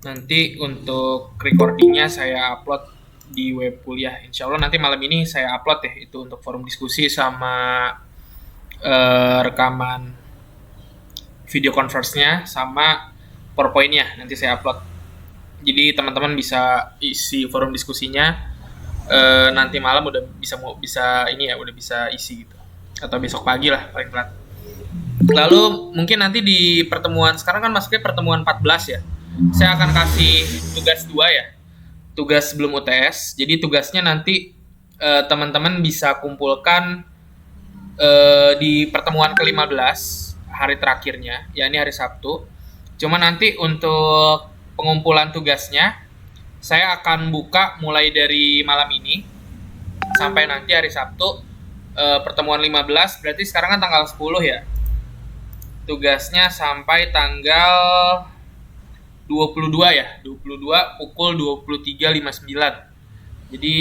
Nanti untuk recordingnya saya upload di web kuliah. Insya Allah nanti malam ini saya upload ya, itu untuk forum diskusi sama rekaman video conference-nya sama PowerPoint-nya nanti saya upload. Jadi teman-teman bisa isi forum diskusinya nanti malam udah bisa ini ya, udah bisa isi gitu. Atau besok pagi lah paling telat. Lalu mungkin nanti di pertemuan sekarang kan masuknya pertemuan 14 ya. Saya akan kasih tugas 2 ya. Tugas sebelum UTS. Jadi tugasnya nanti teman-teman bisa kumpulkan di pertemuan ke-15 hari terakhirnya, yakni hari Sabtu. Cuma nanti untuk pengumpulan tugasnya saya akan buka mulai dari malam ini sampai nanti hari Sabtu pertemuan 15, berarti sekarang kan tanggal 10 ya. Tugasnya sampai tanggal 22 ya, 22 pukul 23.59. Jadi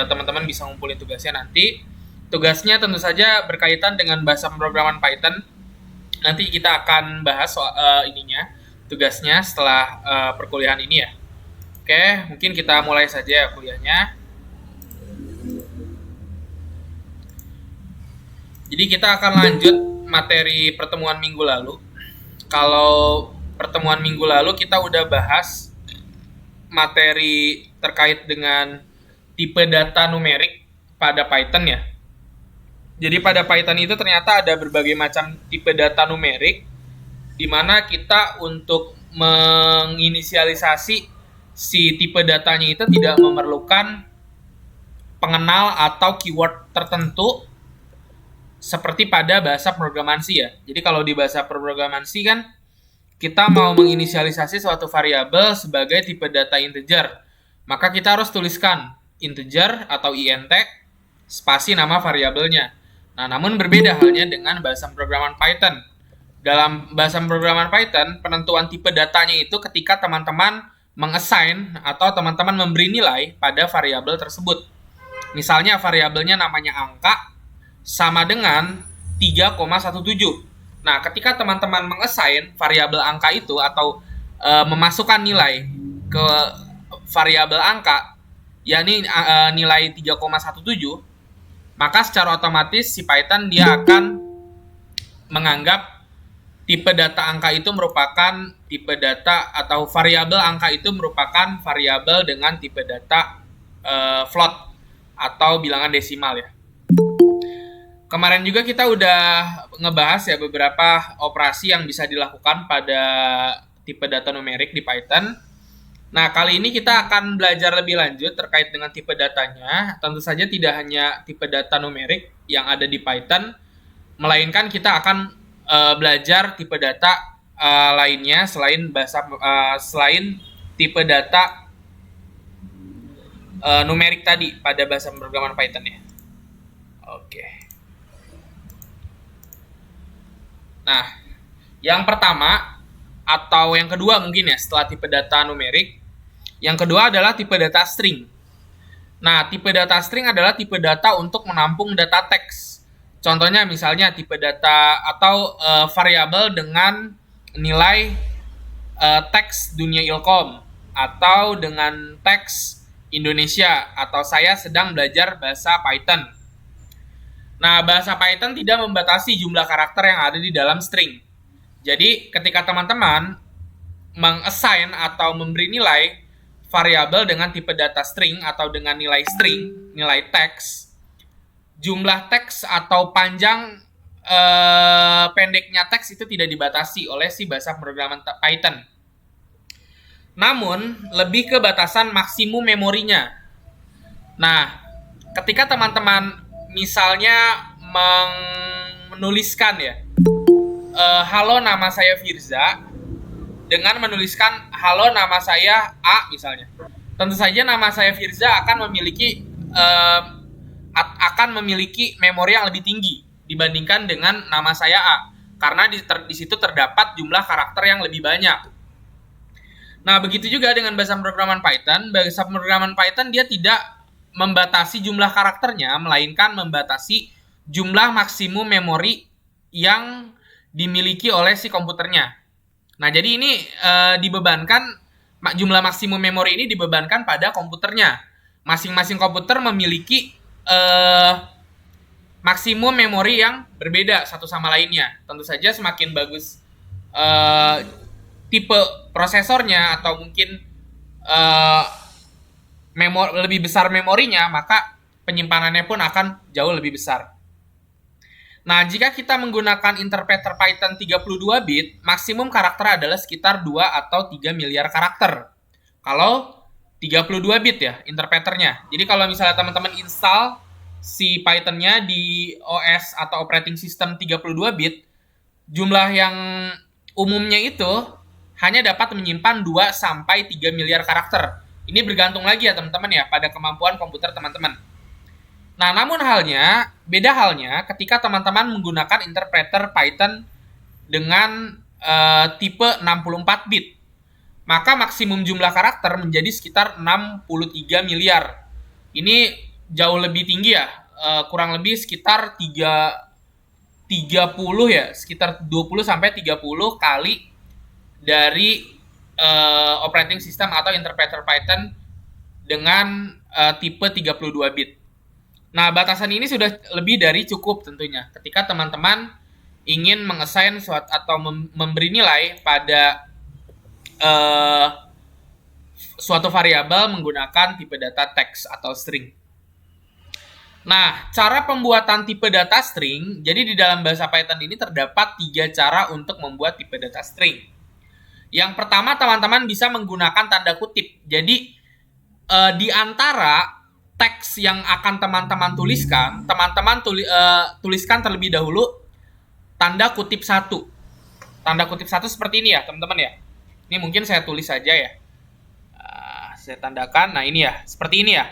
teman-teman bisa ngumpulin tugasnya nanti. Tugasnya tentu saja berkaitan dengan bahasa pemrograman Python. Nanti kita akan bahas soal ininya, tugasnya setelah perkuliahan ini ya. Oke, mungkin kita mulai saja kuliahnya. Jadi kita akan lanjut materi pertemuan minggu lalu. Kalau pertemuan minggu lalu kita udah bahas materi terkait dengan tipe data numerik pada Python ya. Jadi pada Python itu ternyata ada berbagai macam tipe data numerik, di mana kita untuk menginisialisasi si tipe datanya itu tidak memerlukan pengenal atau keyword tertentu seperti pada bahasa programan C ya. Jadi kalau di bahasa programan C kan kita mau menginisialisasi suatu variabel sebagai tipe data integer, maka kita harus tuliskan integer atau int spasi nama variabelnya. Nah, namun berbeda halnya dengan bahasa pemrograman Python. Dalam bahasa pemrograman Python, penentuan tipe datanya itu ketika teman-teman mengassign atau teman-teman memberi nilai pada variabel tersebut. Misalnya variabelnya namanya angka sama dengan 3,17. Nah, ketika teman-teman mengassign variabel angka itu atau memasukkan nilai ke variabel angka, yakni nilai 3,17, maka secara otomatis si Python dia akan menganggap tipe data angka itu merupakan tipe data atau variabel angka itu merupakan variabel dengan tipe data float atau bilangan desimal ya. Kemarin juga kita udah ngebahas ya beberapa operasi yang bisa dilakukan pada tipe data numerik di Python. Nah, kali ini kita akan belajar lebih lanjut terkait dengan tipe datanya. Tentu saja tidak hanya tipe data numerik yang ada di Python, melainkan kita akan belajar tipe data lainnya selain tipe data numerik tadi pada bahasa pemrograman Python ya. Oke. Nah, yang pertama atau yang kedua mungkin ya setelah tipe data numerik, yang kedua adalah tipe data string. Nah, tipe data string adalah tipe data untuk menampung data teks. Contohnya misalnya tipe data atau variabel dengan nilai teks dunia ilkom atau dengan teks Indonesia atau saya sedang belajar bahasa Python. Nah, bahasa Python tidak membatasi jumlah karakter yang ada di dalam string. Jadi, ketika teman-teman mengassign atau memberi nilai variabel dengan tipe data string atau dengan nilai string, nilai teks, jumlah teks atau panjang pendeknya teks itu tidak dibatasi oleh si bahasa pemrograman Python. Namun, lebih ke batasan maksimum memorinya. Nah, ketika teman-teman misalnya menuliskan ya, halo nama saya Firza, dengan menuliskan halo nama saya A misalnya, tentu saja nama saya Firza akan memiliki memori yang lebih tinggi dibandingkan dengan nama saya A, karena di situ terdapat jumlah karakter yang lebih banyak. Nah, begitu juga dengan bahasa pemrograman Python. Bahasa pemrograman Python dia tidak membatasi jumlah karakternya, melainkan membatasi jumlah maksimum memori yang dimiliki oleh si komputernya. Nah, jadi ini jumlah maksimum memori ini dibebankan pada komputernya. Masing-masing komputer memiliki maksimum memori yang berbeda satu sama lainnya. Tentu saja semakin bagus tipe prosesornya atau mungkin lebih besar memorinya, maka penyimpanannya pun akan jauh lebih besar. Nah, jika kita menggunakan interpreter Python 32 bit, maksimum karakter adalah sekitar 2 atau 3 miliar karakter. Kalau 32 bit ya, interpreternya. Jadi kalau misalnya teman-teman install si Python-nya di OS atau operating system 32 bit, jumlah yang umumnya itu hanya dapat menyimpan 2 sampai 3 miliar karakter. Ini bergantung lagi ya teman-teman ya, pada kemampuan komputer teman-teman. Nah, namun beda halnya ketika teman-teman menggunakan interpreter Python dengan tipe 64 bit. Maka maksimum jumlah karakter menjadi sekitar 63 miliar. Ini jauh lebih tinggi ya, kurang lebih sekitar 30 ya, sekitar 20 sampai 30 kali dari operating system atau interpreter Python dengan tipe 32 bit. Nah, batasan ini sudah lebih dari cukup tentunya ketika teman-teman ingin mengassign atau memberi nilai pada suatu variabel menggunakan tipe data text atau string. Nah, cara pembuatan tipe data string, jadi di dalam bahasa Python ini terdapat 3 cara untuk membuat tipe data string. Yang pertama, teman-teman bisa menggunakan tanda kutip. Jadi, di antara teks yang akan teman-teman tuliskan, teman-teman tuliskan terlebih dahulu tanda kutip 1. Tanda kutip 1 seperti ini ya, teman-teman ya. Ini mungkin saya tulis saja ya. Saya tandakan, nah ini ya, seperti ini ya.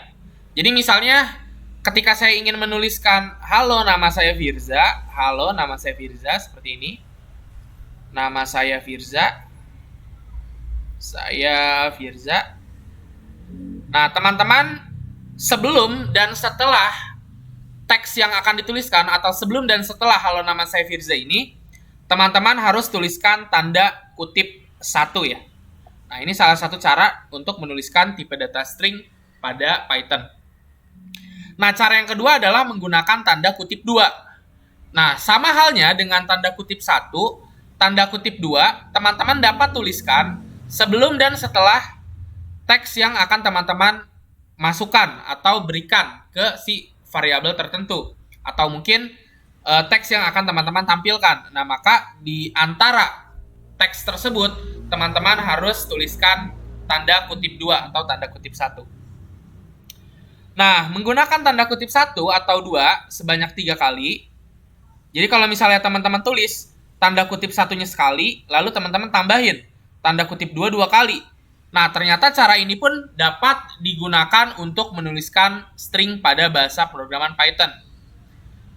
Jadi misalnya ketika saya ingin menuliskan halo nama saya Firza, halo nama saya Firza, seperti ini. Nama saya Firza. Saya Firza. Nah, teman-teman, sebelum dan setelah teks yang akan dituliskan atau sebelum dan setelah halo nama saya Firza ini, teman-teman harus tuliskan tanda kutip 1 ya. Nah, ini salah satu cara untuk menuliskan tipe data string pada Python. Nah, cara yang kedua adalah menggunakan tanda kutip 2. Nah, sama halnya dengan tanda kutip 1, tanda kutip 2, teman-teman dapat tuliskan sebelum dan setelah teks yang akan teman-teman masukkan atau berikan ke si variabel tertentu atau mungkin teks yang akan teman-teman tampilkan. Nah, maka di antara teks tersebut teman-teman harus tuliskan tanda kutip 2 atau tanda kutip 1. Nah, menggunakan tanda kutip 1 atau 2 sebanyak 3 kali. Jadi kalau misalnya teman-teman tulis tanda kutip 1-nya sekali, lalu teman-teman tambahin tanda kutip 2 kali. Nah, ternyata cara ini pun dapat digunakan untuk menuliskan string pada bahasa pemrograman Python.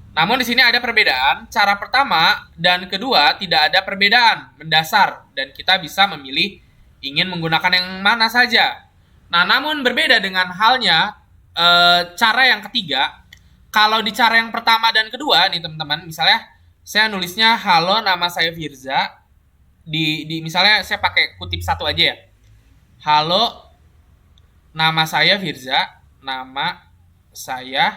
Namun di sini ada perbedaan. Cara pertama dan kedua tidak ada perbedaan mendasar dan kita bisa memilih ingin menggunakan yang mana saja. Nah, namun berbeda dengan halnya cara yang ketiga. Kalau di cara yang pertama dan kedua nih teman-teman, misalnya saya nulisnya halo nama saya Firza, misalnya saya pakai kutip 1 aja ya. Halo, nama saya Firza, nama saya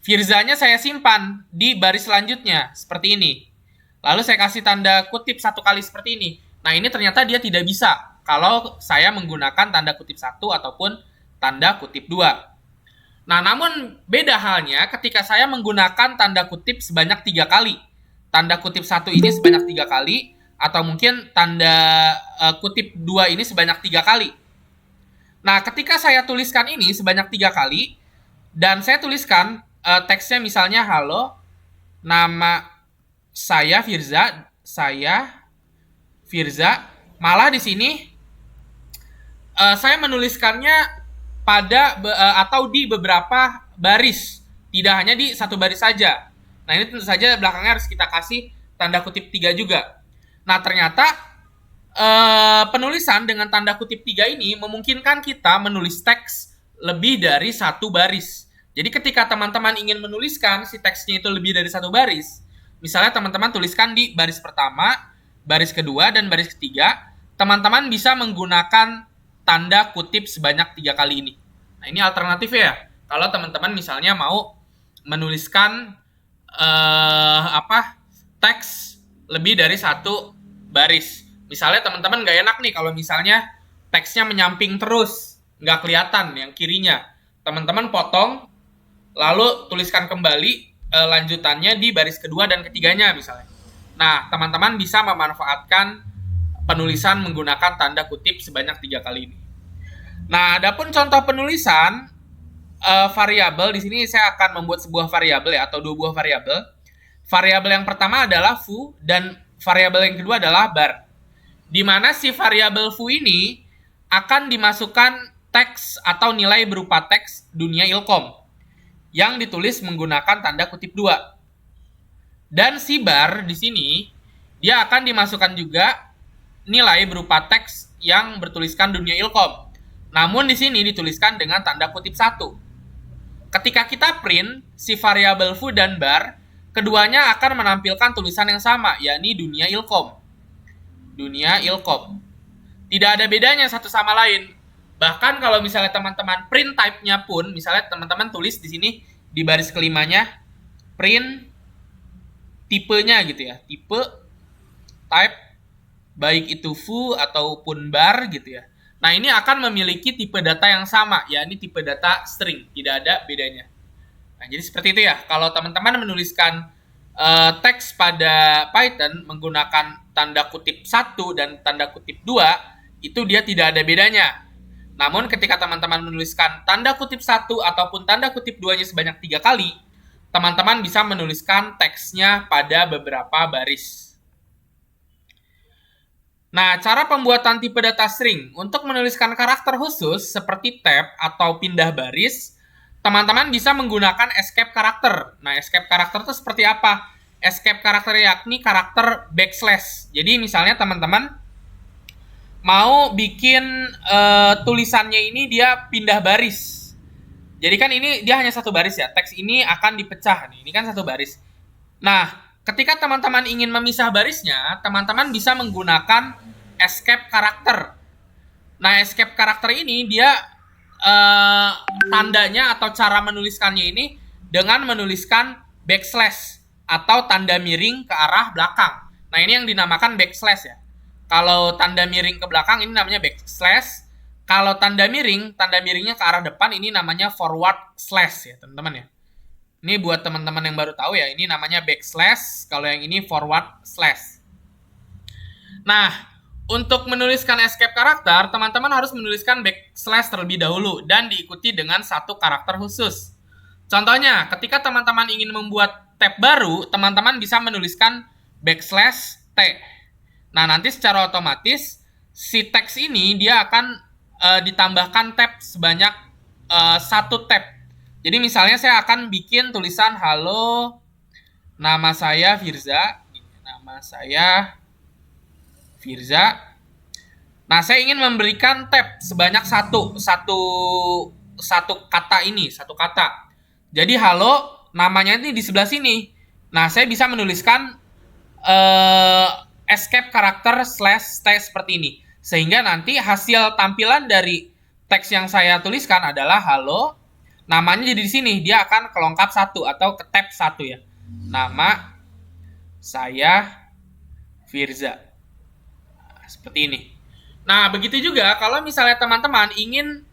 Firzanya saya simpan di baris selanjutnya, seperti ini. Lalu saya kasih tanda kutip 1 kali seperti ini. Nah, ini ternyata dia tidak bisa kalau saya menggunakan tanda kutip 1 ataupun tanda kutip 2. Nah, namun beda halnya ketika saya menggunakan tanda kutip sebanyak 3 kali. Tanda kutip 1 ini sebanyak 3 kali, atau mungkin tanda kutip 2 ini sebanyak 3 kali. Nah, ketika saya tuliskan ini sebanyak 3 kali, dan saya tuliskan teksnya misalnya halo, nama saya Firza, malah di sini saya menuliskannya pada atau di beberapa baris, tidak hanya di satu baris saja. Nah, ini tentu saja belakangnya harus kita kasih tanda kutip 3 juga. Nah, ternyata penulisan dengan tanda kutip 3 ini memungkinkan kita menulis teks lebih dari 1 baris. Jadi ketika teman-teman ingin menuliskan si teksnya itu lebih dari 1 baris, misalnya teman-teman tuliskan di baris pertama, baris kedua, dan baris ketiga, teman-teman bisa menggunakan tanda kutip sebanyak 3 kali ini. Nah, ini alternatifnya ya. Kalau teman-teman misalnya mau menuliskan teks lebih dari satu baris. Misalnya teman-teman nggak enak nih kalau misalnya teksnya menyamping terus, nggak kelihatan yang kirinya. Teman-teman potong, lalu tuliskan kembali lanjutannya di baris kedua dan ketiganya misalnya. Nah, teman-teman bisa memanfaatkan penulisan menggunakan tanda kutip sebanyak 3 kali ini. Nah, adapun contoh penulisan variabel, di sini saya akan membuat sebuah variabel ya, atau 2 buah variabel. Variabel yang pertama adalah foo dan variabel yang kedua adalah bar. Di mana si variabel foo ini akan dimasukkan teks atau nilai berupa teks dunia ilkom yang ditulis menggunakan tanda kutip 2. Dan si bar di sini dia akan dimasukkan juga nilai berupa teks yang bertuliskan dunia ilkom. Namun di sini dituliskan dengan tanda kutip 1. Ketika kita print si variabel foo dan bar, keduanya akan menampilkan tulisan yang sama, yakni dunia ilkom. Dunia ilkom. Tidak ada bedanya satu sama lain. Bahkan kalau misalnya teman-teman print type-nya pun, misalnya teman-teman tulis di sini di baris kelimanya print tipenya gitu ya. Tipe, type, baik itu foo ataupun bar gitu ya. Nah, ini akan memiliki tipe data yang sama, yakni tipe data string, tidak ada bedanya. Nah, jadi seperti itu ya. Kalau teman-teman menuliskan teks pada Python menggunakan tanda kutip 1 dan tanda kutip 2, itu dia tidak ada bedanya. Namun ketika teman-teman menuliskan tanda kutip 1 ataupun tanda kutip 2-nya sebanyak 3 kali, teman-teman bisa menuliskan teksnya pada beberapa baris. Nah, cara pembuatan tipe data string. Untuk menuliskan karakter khusus seperti tab atau pindah baris, teman-teman bisa menggunakan escape karakter. Nah, escape karakter itu seperti apa? Escape karakter yakni karakter backslash. Jadi misalnya teman-teman mau bikin tulisannya ini dia pindah baris. Jadi kan ini dia hanya satu baris ya. Teks ini akan dipecah nih. Ini kan satu baris. Nah, ketika teman-teman ingin memisah barisnya, teman-teman bisa menggunakan escape karakter. Nah, escape karakter ini dia tandanya atau cara menuliskannya ini dengan menuliskan backslash atau tanda miring ke arah belakang. Nah, ini yang dinamakan backslash ya. Kalau tanda miring ke belakang ini namanya backslash. Kalau tanda miringnya ke arah depan ini namanya forward slash ya, teman-teman ya. Ini buat teman-teman yang baru tahu ya, ini namanya backslash, kalau yang ini forward slash. Nah, untuk menuliskan escape karakter, teman-teman harus menuliskan backslash terlebih dahulu dan diikuti dengan satu karakter khusus. Contohnya, ketika teman-teman ingin membuat tab baru, teman-teman bisa menuliskan backslash T. Nah, nanti secara otomatis si teks ini dia akan ditambahkan tab sebanyak satu tab. Jadi misalnya saya akan bikin tulisan halo, nama saya Firza. Nama saya Firza. Nah, saya ingin memberikan tab sebanyak satu kata ini, satu kata. Jadi halo, namanya ini di sebelah sini. Nah, saya bisa menuliskan escape karakter /t seperti ini. Sehingga nanti hasil tampilan dari teks yang saya tuliskan adalah halo. Namanya jadi di sini, dia akan kelongkap satu atau ke tab satu ya. Nama saya Firza. Nah, seperti ini. Nah, begitu juga kalau misalnya teman-teman ingin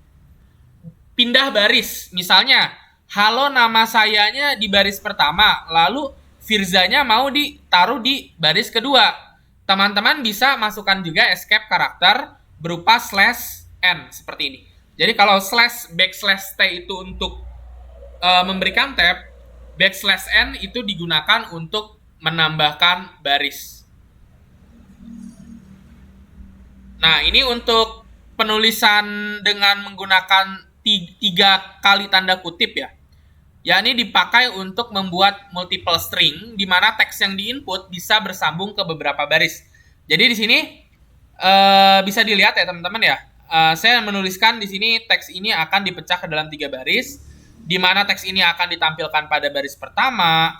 pindah baris. Misalnya, halo nama sayanya di baris pertama, lalu Firzanya mau ditaruh di baris kedua. Teman-teman bisa masukkan juga escape karakter berupa /n seperti ini. Jadi kalau /t itu untuk memberikan tab, /n itu digunakan untuk menambahkan baris. Nah, ini untuk penulisan dengan menggunakan 3 kali tanda kutip ya. Yakni dipakai untuk membuat multiple string, di mana teks yang diinput bisa bersambung ke beberapa baris. Jadi di sini bisa dilihat ya teman-teman ya. Saya menuliskan di sini teks ini akan dipecah ke dalam 3 baris, di mana teks ini akan ditampilkan pada baris pertama,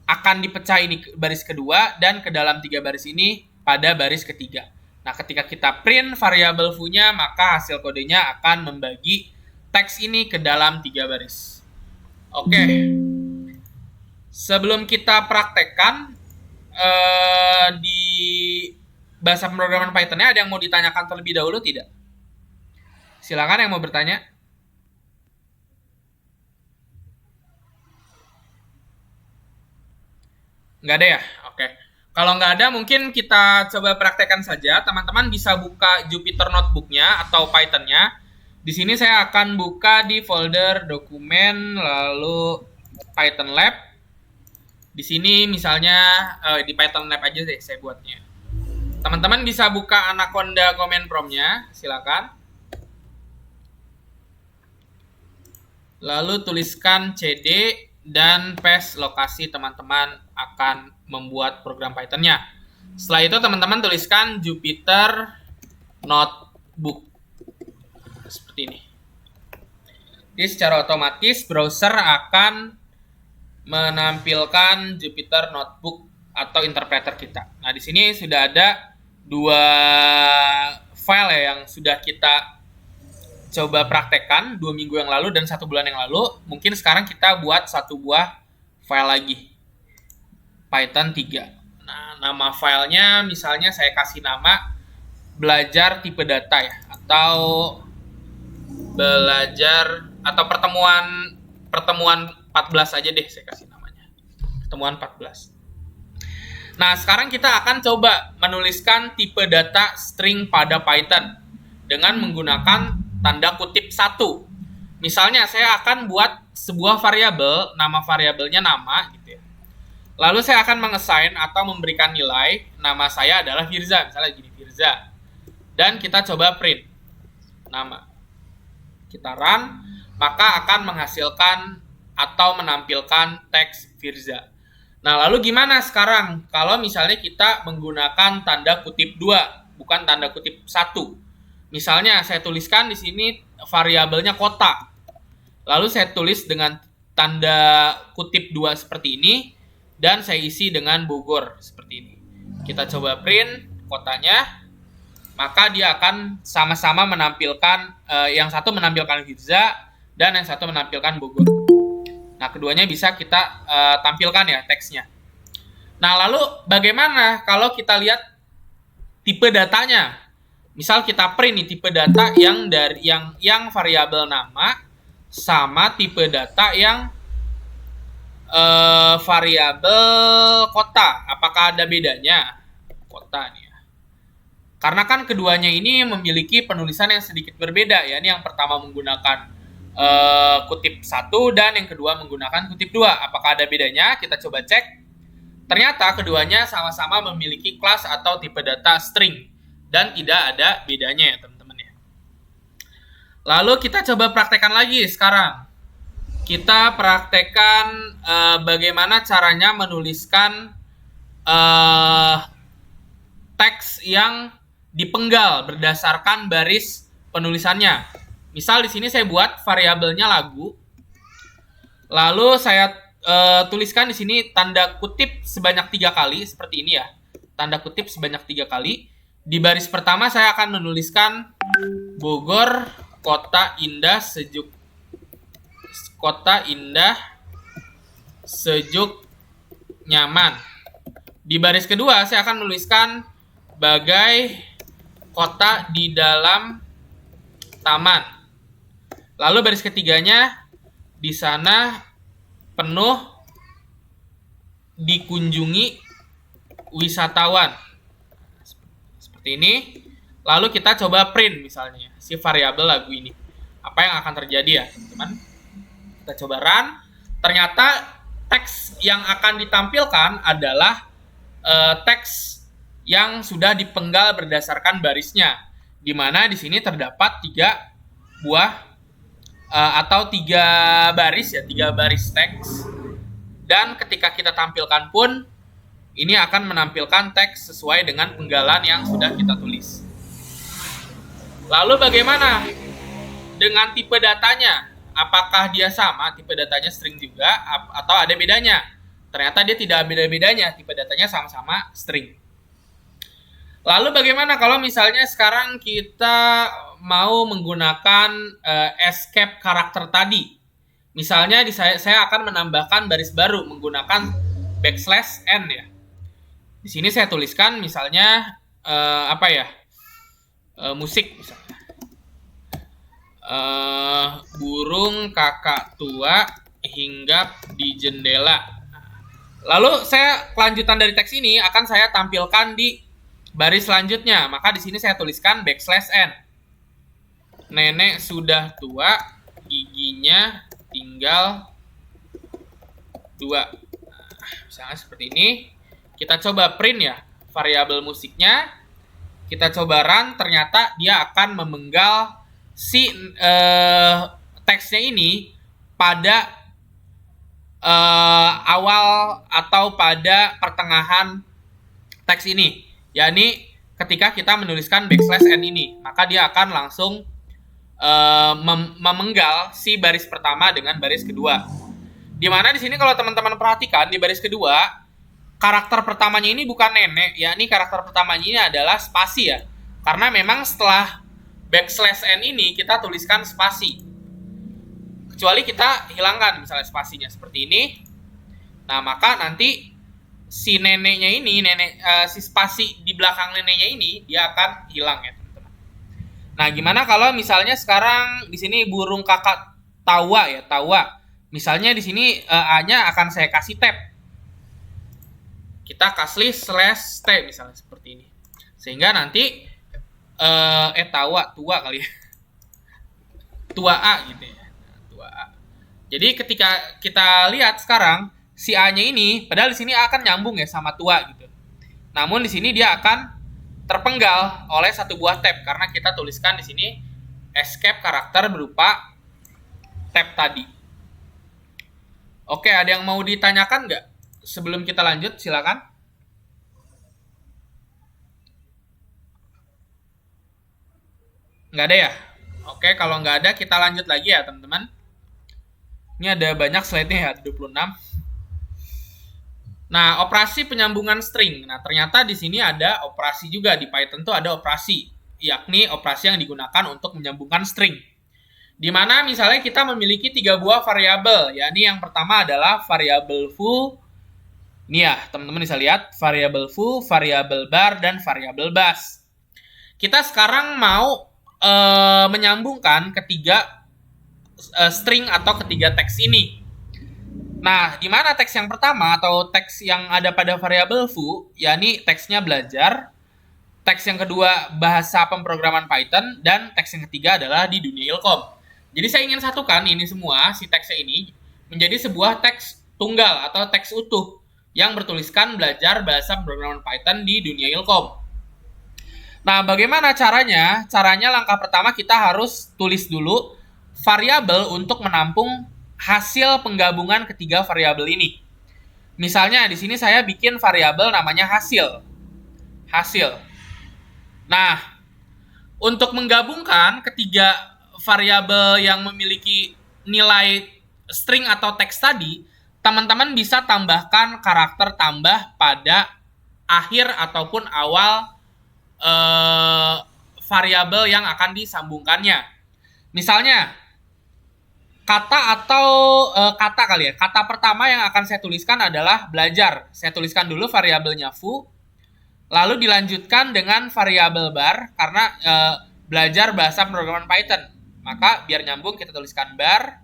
akan dipecah ini ke baris kedua, dan ke dalam 3 baris ini pada baris ketiga. Nah, ketika kita print variabel foo-nya, maka hasil kodenya akan membagi teks ini ke dalam 3 baris. Oke. Sebelum kita praktekkan di bahasa pemrograman Python-nya, ada yang mau ditanyakan terlebih dahulu tidak? Silakan yang mau bertanya. Nggak ada ya? Oke. Kalau nggak ada, mungkin kita coba praktekkan saja. Teman-teman bisa buka Jupyter Notebook-nya atau Python-nya. Di sini saya akan buka di folder dokumen, lalu Python Lab. Di sini misalnya di Python Lab aja deh saya buatnya. Teman-teman bisa buka Anaconda Command Prompt-nya, silakan. Lalu tuliskan CD dan paste lokasi teman-teman akan membuat program Python-nya. Setelah itu teman-teman tuliskan Jupyter Notebook. Seperti ini. Jadi secara otomatis browser akan menampilkan Jupyter Notebook atau interpreter kita. Nah, di sini sudah ada 2 file ya yang sudah kita coba praktekkan 2 minggu yang lalu dan 1 bulan yang lalu. Mungkin sekarang kita buat 1 buah file lagi. Python 3. Nah, nama filenya misalnya saya kasih nama belajar tipe data ya, atau belajar atau pertemuan 14 aja deh saya kasih namanya. Pertemuan 14. Nah, sekarang kita akan coba menuliskan tipe data string pada Python dengan menggunakan tanda kutip 1. Misalnya saya akan buat sebuah variabel, nama variabelnya nama gitu ya. Lalu saya akan mengassign atau memberikan nilai, nama saya adalah Firza, misalnya gini, Firza. Dan kita coba print nama. Kita run, maka akan menghasilkan atau menampilkan teks Firza. Nah, lalu gimana sekarang kalau misalnya kita menggunakan tanda kutip 2, bukan tanda kutip 1? Misalnya saya tuliskan di sini variabelnya kota. Lalu saya tulis dengan tanda kutip 2 seperti ini dan saya isi dengan Bogor seperti ini. Kita coba print kotanya. Maka dia akan sama-sama menampilkan, yang satu menampilkan Firza dan yang satu menampilkan Bogor. Nah, keduanya bisa kita tampilkan ya teksnya. Nah, lalu bagaimana kalau kita lihat tipe datanya? Misal kita print nih tipe data yang dari yang variabel nama sama tipe data yang variabel kota. Apakah ada bedanya? Kota nih. Karena kan keduanya ini memiliki penulisan yang sedikit berbeda ya. Ini yang pertama menggunakan kutip 1 dan yang kedua menggunakan kutip 2. Apakah ada bedanya? Kita coba cek. Ternyata keduanya sama-sama memiliki kelas atau tipe data string dan tidak ada bedanya ya teman-teman ya. Lalu kita coba praktekkan lagi sekarang. Kita praktekkan bagaimana caranya menuliskan teks yang dipenggal berdasarkan baris penulisannya. Misal di sini saya buat variabelnya lagu. Lalu saya tuliskan di sini tanda kutip sebanyak 3 kali seperti ini ya. Tanda kutip sebanyak 3 kali. Di baris pertama saya akan menuliskan Bogor, kota indah, sejuk. Kota indah, sejuk, nyaman. Di baris kedua saya akan menuliskan bagai kota di dalam taman. Lalu baris ketiganya di sana penuh dikunjungi wisatawan. Seperti ini. Lalu kita coba print misalnya si variabel lagu ini. Apa yang akan terjadi ya, teman-teman? Kita coba run. Ternyata teks yang akan ditampilkan adalah teks yang sudah dipenggal berdasarkan barisnya, di mana di sini terdapat 3 buah atau 3 baris ya, 3 baris teks. Dan ketika kita tampilkan pun ini akan menampilkan teks sesuai dengan penggalan yang sudah kita tulis. Lalu bagaimana dengan tipe datanya? Apakah dia sama, tipe datanya string juga atau ada bedanya? Ternyata dia tidak ada bedanya, tipe datanya sama-sama string. Lalu bagaimana kalau misalnya sekarang kita mau menggunakan escape karakter tadi? Misalnya saya akan menambahkan baris baru menggunakan backslash n ya. Di sini saya tuliskan misalnya apa ya? Musik misalnya. Burung kakak tua hinggap di jendela. Lalu saya kelanjutan dari teks ini akan saya tampilkan di baris selanjutnya. Maka di sini saya tuliskan backslash n. Nenek sudah tua, giginya tinggal 2. Misalnya seperti ini. Kita coba print ya variabel musiknya. Kita coba run, ternyata dia akan memenggal si teksnya ini pada awal atau pada pertengahan teks ini, yakni ketika kita menuliskan backslash n ini, maka dia akan langsung memenggal si baris pertama dengan baris kedua. Dimana di sini kalau teman-teman perhatikan di baris kedua, karakter pertamanya ini bukan nenek, yakni karakter pertamanya ini adalah spasi ya, karena memang setelah backslash n ini kita tuliskan spasi. Kecuali kita hilangkan misalnya spasinya seperti ini. Nah, maka nanti si neneknya ini, si spasi di belakang neneknya ini dia akan hilang ya, teman-teman. Nah, gimana kalau misalnya sekarang di sini burung kakak tawa ya, tawa. Misalnya di sini A-nya akan saya kasih tab. Kita kasih slash t misalnya seperti ini. Sehingga nanti tawa, tua kali ya. Tua A gitu ya. Tua A. Jadi ketika kita lihat sekarang si A-nya ini, padahal di sini A akan nyambung ya sama tua gitu. Namun di sini dia akan terpenggal oleh satu buah tab karena kita tuliskan di sini escape karakter berupa tab tadi. Oke, ada yang mau ditanyakan nggak? Sebelum kita lanjut, silakan. Nggak ada ya? Oke, kalau nggak ada, kita lanjut lagi ya, teman-teman. Ini ada banyak slide-nya ya, 26. Nah, operasi penyambungan string. Nah, ternyata di sini ada operasi juga. Di Python tuh ada operasi, yakni operasi yang digunakan untuk menyambungkan string. Di mana misalnya kita memiliki 3 buah variabel, yakni yang pertama adalah variabel foo. Ini ya, teman-teman bisa lihat variabel foo, variabel bar, dan variabel bus. Kita sekarang mau menyambungkan ketiga string atau ketiga teks ini. Nah, di mana teks yang pertama atau teks yang ada pada variabel foo, yakni teksnya belajar. Teks yang kedua bahasa pemrograman Python, dan teks yang ketiga adalah di dunia Ilkom. Jadi saya ingin satukan ini semua, si teksnya ini, menjadi sebuah teks tunggal atau teks utuh yang bertuliskan belajar bahasa pemrograman Python di dunia Ilkom. Nah, bagaimana caranya? Caranya langkah pertama kita harus tulis dulu variabel untuk menampung hasil penggabungan ketiga variabel ini. Misalnya di sini saya bikin variabel namanya hasil. Hasil. Nah, untuk menggabungkan ketiga variabel yang memiliki nilai string atau teks tadi, teman-teman bisa tambahkan karakter tambah pada akhir ataupun awal variabel yang akan disambungkannya. Misalnya, kata atau kata kali ya. Kata pertama yang akan saya tuliskan adalah belajar. Saya tuliskan dulu variabelnya foo, lalu dilanjutkan dengan variabel bar karena belajar bahasa pemrograman Python. Maka biar nyambung kita tuliskan bar.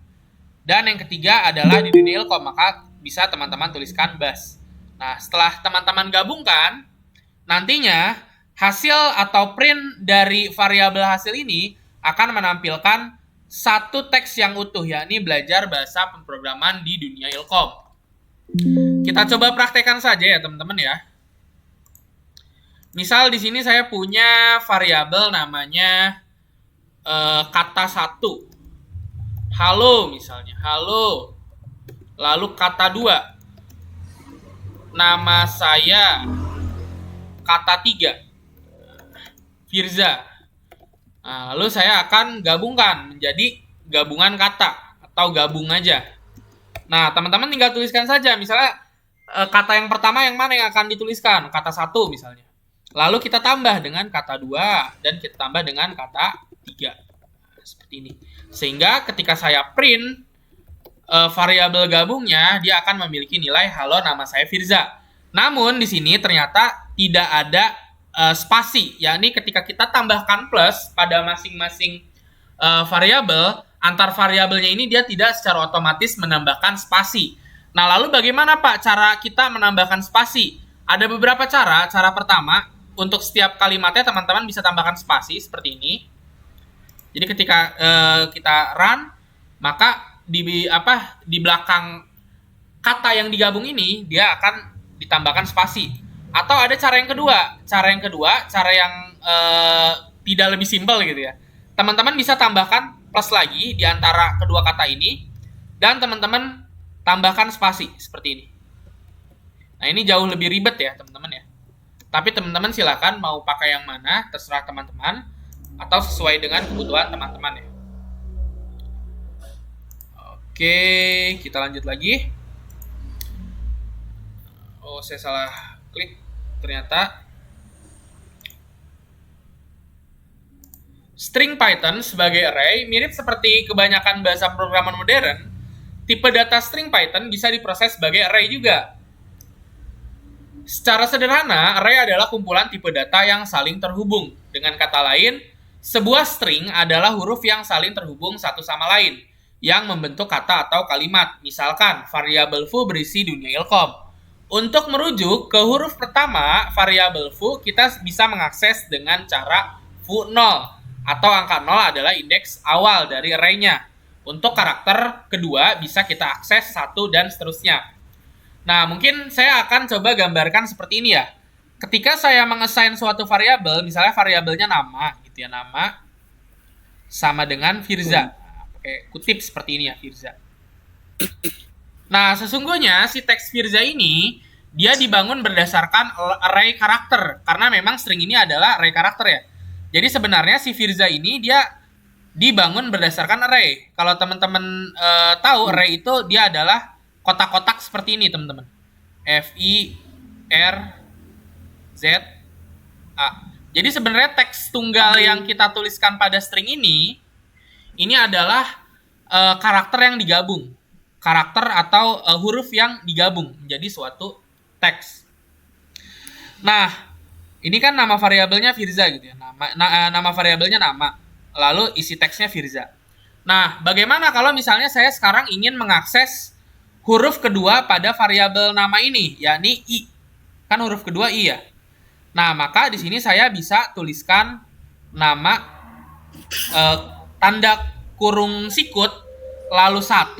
Dan yang ketiga adalah di dunia Ilkom, maka bisa teman-teman tuliskan bus. Nah, setelah teman-teman gabungkan, nantinya hasil atau print dari variabel hasil ini akan menampilkan satu teks yang utuh, yakni belajar bahasa pemrograman di dunia Ilkom. Kita coba praktekkan saja ya teman-teman ya. Misal di sini saya punya variabel namanya kata 1. Halo misalnya, halo. Lalu kata 2. Nama saya. Kata 3. Firza. Nah, lalu saya akan gabungkan menjadi gabungan kata atau gabung aja. Nah, teman-teman tinggal tuliskan saja. Misalnya kata yang pertama yang mana yang akan dituliskan? Kata 1 misalnya. Lalu kita tambah dengan kata 2 dan kita tambah dengan kata 3. Nah, seperti ini. Sehingga ketika saya print variabel gabungnya, dia akan memiliki nilai halo nama saya Firza. Namun di sini ternyata tidak ada spasi, yakni ketika kita tambahkan plus pada masing-masing variabel, antar variabelnya ini dia tidak secara otomatis menambahkan spasi. Nah, lalu bagaimana Pak cara kita menambahkan spasi? Ada beberapa cara. Cara pertama, untuk setiap kalimatnya teman-teman bisa tambahkan spasi seperti ini. Jadi ketika kita run, maka di belakang kata yang digabung ini dia akan ditambahkan spasi. Atau ada cara yang kedua, cara yang tidak lebih simpel gitu ya. Teman-teman bisa tambahkan plus lagi di antara kedua kata ini dan teman-teman tambahkan spasi seperti ini. Nah, ini jauh lebih ribet ya, teman-teman ya. Tapi teman-teman silakan mau pakai yang mana, terserah teman-teman atau sesuai dengan kebutuhan teman-teman ya. Oke, kita lanjut lagi. Oh, saya salah klik ternyata. String Python sebagai array mirip seperti kebanyakan bahasa programan modern. Tipe data string Python bisa diproses sebagai array juga. Secara sederhana, array adalah kumpulan tipe data yang saling terhubung. Dengan kata lain, sebuah string adalah huruf yang saling terhubung satu sama lain, yang membentuk kata atau kalimat. Misalkan, variabel foo berisi dunia ilkom. Untuk merujuk ke huruf pertama, variabel foo, kita bisa mengakses dengan cara foo0, atau angka 0 adalah indeks awal dari array-nya. Untuk karakter kedua, bisa kita akses 1 dan seterusnya. Nah, mungkin saya akan coba gambarkan seperti ini ya. Ketika saya mengassign suatu variabel, misalnya variabelnya nama, gitu ya, nama sama dengan Firza. Pakai kutip seperti ini ya, Firza. Nah, sesungguhnya si teks Firza ini dia dibangun berdasarkan array karakter, karena memang string ini adalah array karakter ya. Jadi sebenarnya si Firza ini dia dibangun berdasarkan array. Kalau teman-teman tahu, array itu dia adalah kotak-kotak seperti ini, teman-teman. F, I, R, Z, A. Jadi sebenarnya teks tunggal yang kita tuliskan pada string ini adalah karakter yang digabung. Karakter atau huruf yang digabung menjadi suatu teks. Nah, ini kan nama variabelnya Firza gitu ya. Nama variabelnya nama. Lalu isi teksnya Firza. Nah, bagaimana kalau misalnya saya sekarang ingin mengakses huruf kedua pada variabel nama ini, yakni I. Kan huruf kedua I ya. Nah, maka di sini saya bisa tuliskan nama tanda kurung sikut, lalu 1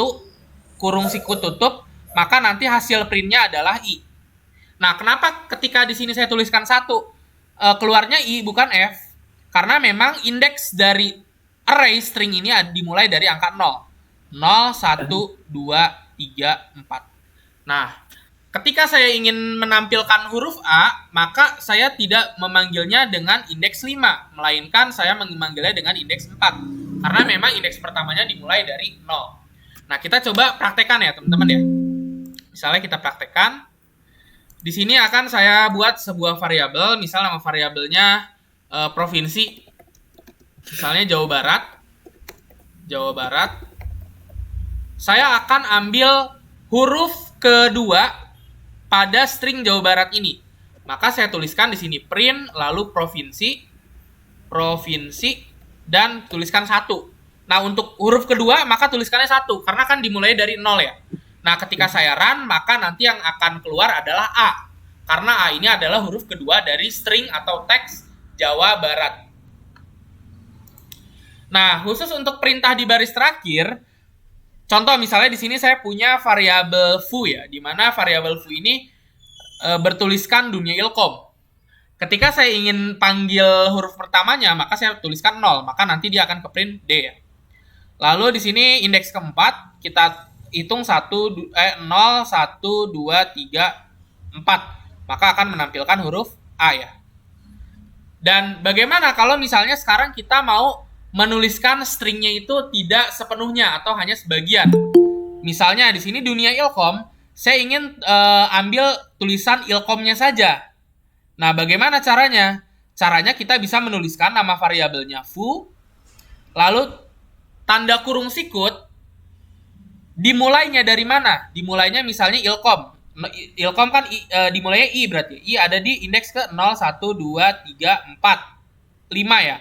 kurung sikut tutup, maka nanti hasil printnya adalah I. Nah, kenapa ketika di sini saya tuliskan 1 keluarnya I bukan F? Karena memang indeks dari array string ini dimulai dari angka 0. 0, 1, 2, 3, 4. Nah, ketika saya ingin menampilkan huruf A, maka saya tidak memanggilnya dengan indeks 5, melainkan saya memanggilnya dengan indeks 4. Karena memang indeks pertamanya dimulai dari 0. Nah, kita coba praktekkan ya, teman-teman ya. Misalnya kita praktekkan. Di sini akan saya buat sebuah variabel, misal nama variabelnya provinsi. Misalnya Jawa Barat. Jawa Barat. Saya akan ambil huruf kedua pada string Jawa Barat ini. Maka saya tuliskan di sini print, lalu provinsi, dan tuliskan 1. Nah, untuk huruf kedua, maka tuliskannya 1, karena kan dimulai dari 0 ya. Nah, ketika saya run, maka nanti yang akan keluar adalah A. Karena A ini adalah huruf kedua dari string atau teks Jawa Barat. Nah, khusus untuk perintah di baris terakhir, contoh misalnya di sini saya punya variabel foo ya, di mana variabel foo ini bertuliskan dunia ilkom. Ketika saya ingin panggil huruf pertamanya, maka saya tuliskan 0, maka nanti dia akan ke print D ya. Lalu di sini indeks keempat, kita hitung 0, 1, 2, 3, 4. Maka akan menampilkan huruf A ya. Dan bagaimana kalau misalnya sekarang kita mau menuliskan stringnya itu tidak sepenuhnya atau hanya sebagian. Misalnya di sini dunia ilkom, saya ingin ambil tulisan ilkomnya saja. Nah, bagaimana caranya? Caranya kita bisa menuliskan nama variabelnya foo, lalu tanda kurung sikut dimulainya dari mana? Dimulainya misalnya ilkom. Ilkom kan dimulainya i berarti. I ada di indeks ke 0, 1, 2, 3, 4, 5 ya.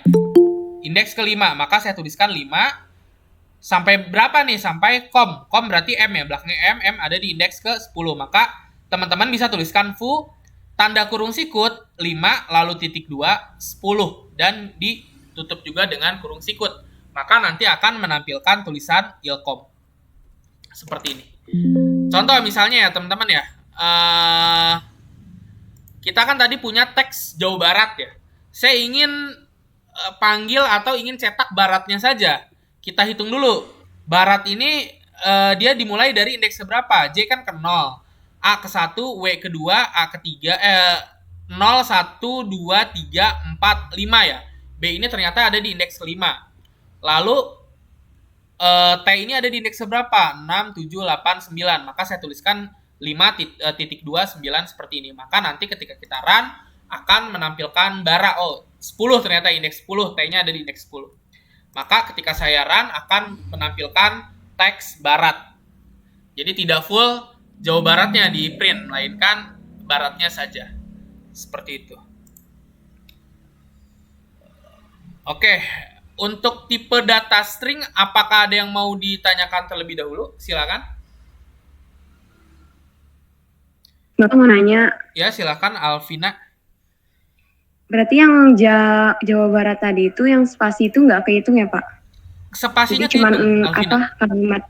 Indeks ke 5. Maka saya tuliskan 5. Sampai berapa nih? Sampai kom. Kom berarti M ya. Belakangnya M. M ada di indeks ke 10. Maka teman-teman bisa tuliskan foo, tanda kurung sikut, 5, lalu titik 2, 10. Dan ditutup juga dengan kurung sikut. Maka nanti akan menampilkan tulisan ilkom. Seperti ini. Contoh misalnya ya teman-teman ya. Kita kan tadi punya teks Jawa Barat ya. Saya ingin panggil atau ingin cetak baratnya saja. Kita hitung dulu. Barat ini dia dimulai dari indeks seberapa? J kan ke 0. A ke 1, W ke 2, A ke 3, 0, 1, 2, 3, 4, 5 ya. B ini ternyata ada di indeks ke 5. Lalu T ini ada di indeks seberapa? 6, 7, 8, 9. Maka saya tuliskan 5.2, 9 seperti ini. Maka nanti ketika kita run akan menampilkan bara. Oh, 10 ternyata indeks 10. T-nya ada di indeks 10. Maka ketika saya run akan menampilkan teks barat. Jadi tidak full Jawa Baratnya di print, melainkan baratnya saja. Seperti itu. Oke. Untuk tipe data string, apakah ada yang mau ditanyakan terlebih dahulu? Silakan. Bapak mau nanya. Ya, silakan Alvina. Berarti yang Jawa Barat tadi itu yang spasi itu nggak kehitung ya, Pak? Spasinya jadi kehitung, Alvina. Kalimat.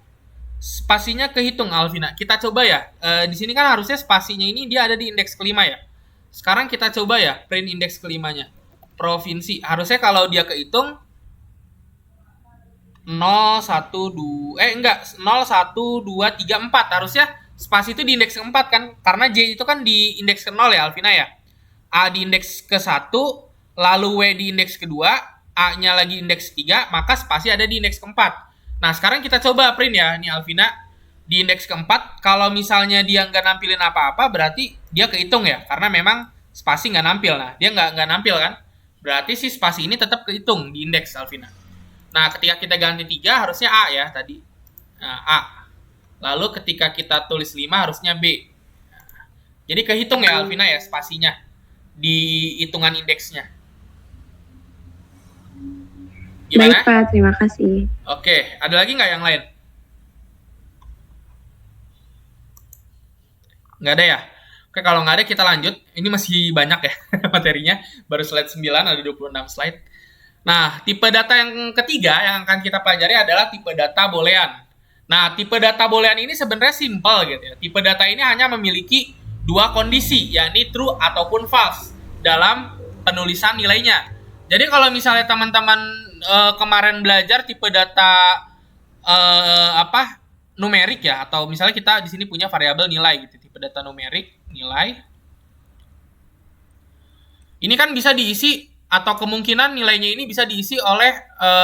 Spasinya kehitung, Alvina. Kita coba ya. Di sini kan harusnya spasinya ini dia ada di indeks kelima ya. Sekarang kita coba ya, print indeks kelimanya. Provinsi. Harusnya kalau dia kehitung 0, 1, 2, 0, 1, 2, 3, 4. Harusnya spasi itu di indeks ke-4 kan. Karena J itu kan di indeks ke-0 ya, Alvina ya. A di indeks ke-1, lalu W di indeks ke-2, A-nya lagi indeks 3, maka spasi ada di indeks ke-4. Nah, sekarang kita coba print ya, nih Alvina. Di indeks ke-4, kalau misalnya dia nggak nampilin apa-apa, berarti dia kehitung ya. Karena memang spasi nggak nampil. Nah, dia nggak nampil kan. Berarti si spasi ini tetap kehitung di indeks, Alvina. Nah, ketika kita ganti 3, harusnya A ya tadi. Nah, A. Lalu ketika kita tulis 5, harusnya B. Nah, jadi kehitung ya, Alvina ya, spasinya di hitungan indeksnya. Gimana? Baik, Pak. Terima kasih. Oke, ada lagi nggak yang lain? Nggak ada ya? Oke, kalau nggak ada kita lanjut. Ini masih banyak ya materinya. Baru slide 9, ada 26 slide. Nah, tipe data yang ketiga yang akan kita pelajari adalah tipe data boolean. Nah, tipe data boolean ini sebenarnya simple gitu ya. Tipe data ini hanya memiliki dua kondisi, yakni true ataupun false dalam penulisan nilainya. Jadi kalau misalnya teman-teman kemarin belajar tipe data numerik ya, atau misalnya kita di sini punya variabel nilai gitu, tipe data numerik nilai. Ini kan bisa diisi atau kemungkinan nilainya ini bisa diisi oleh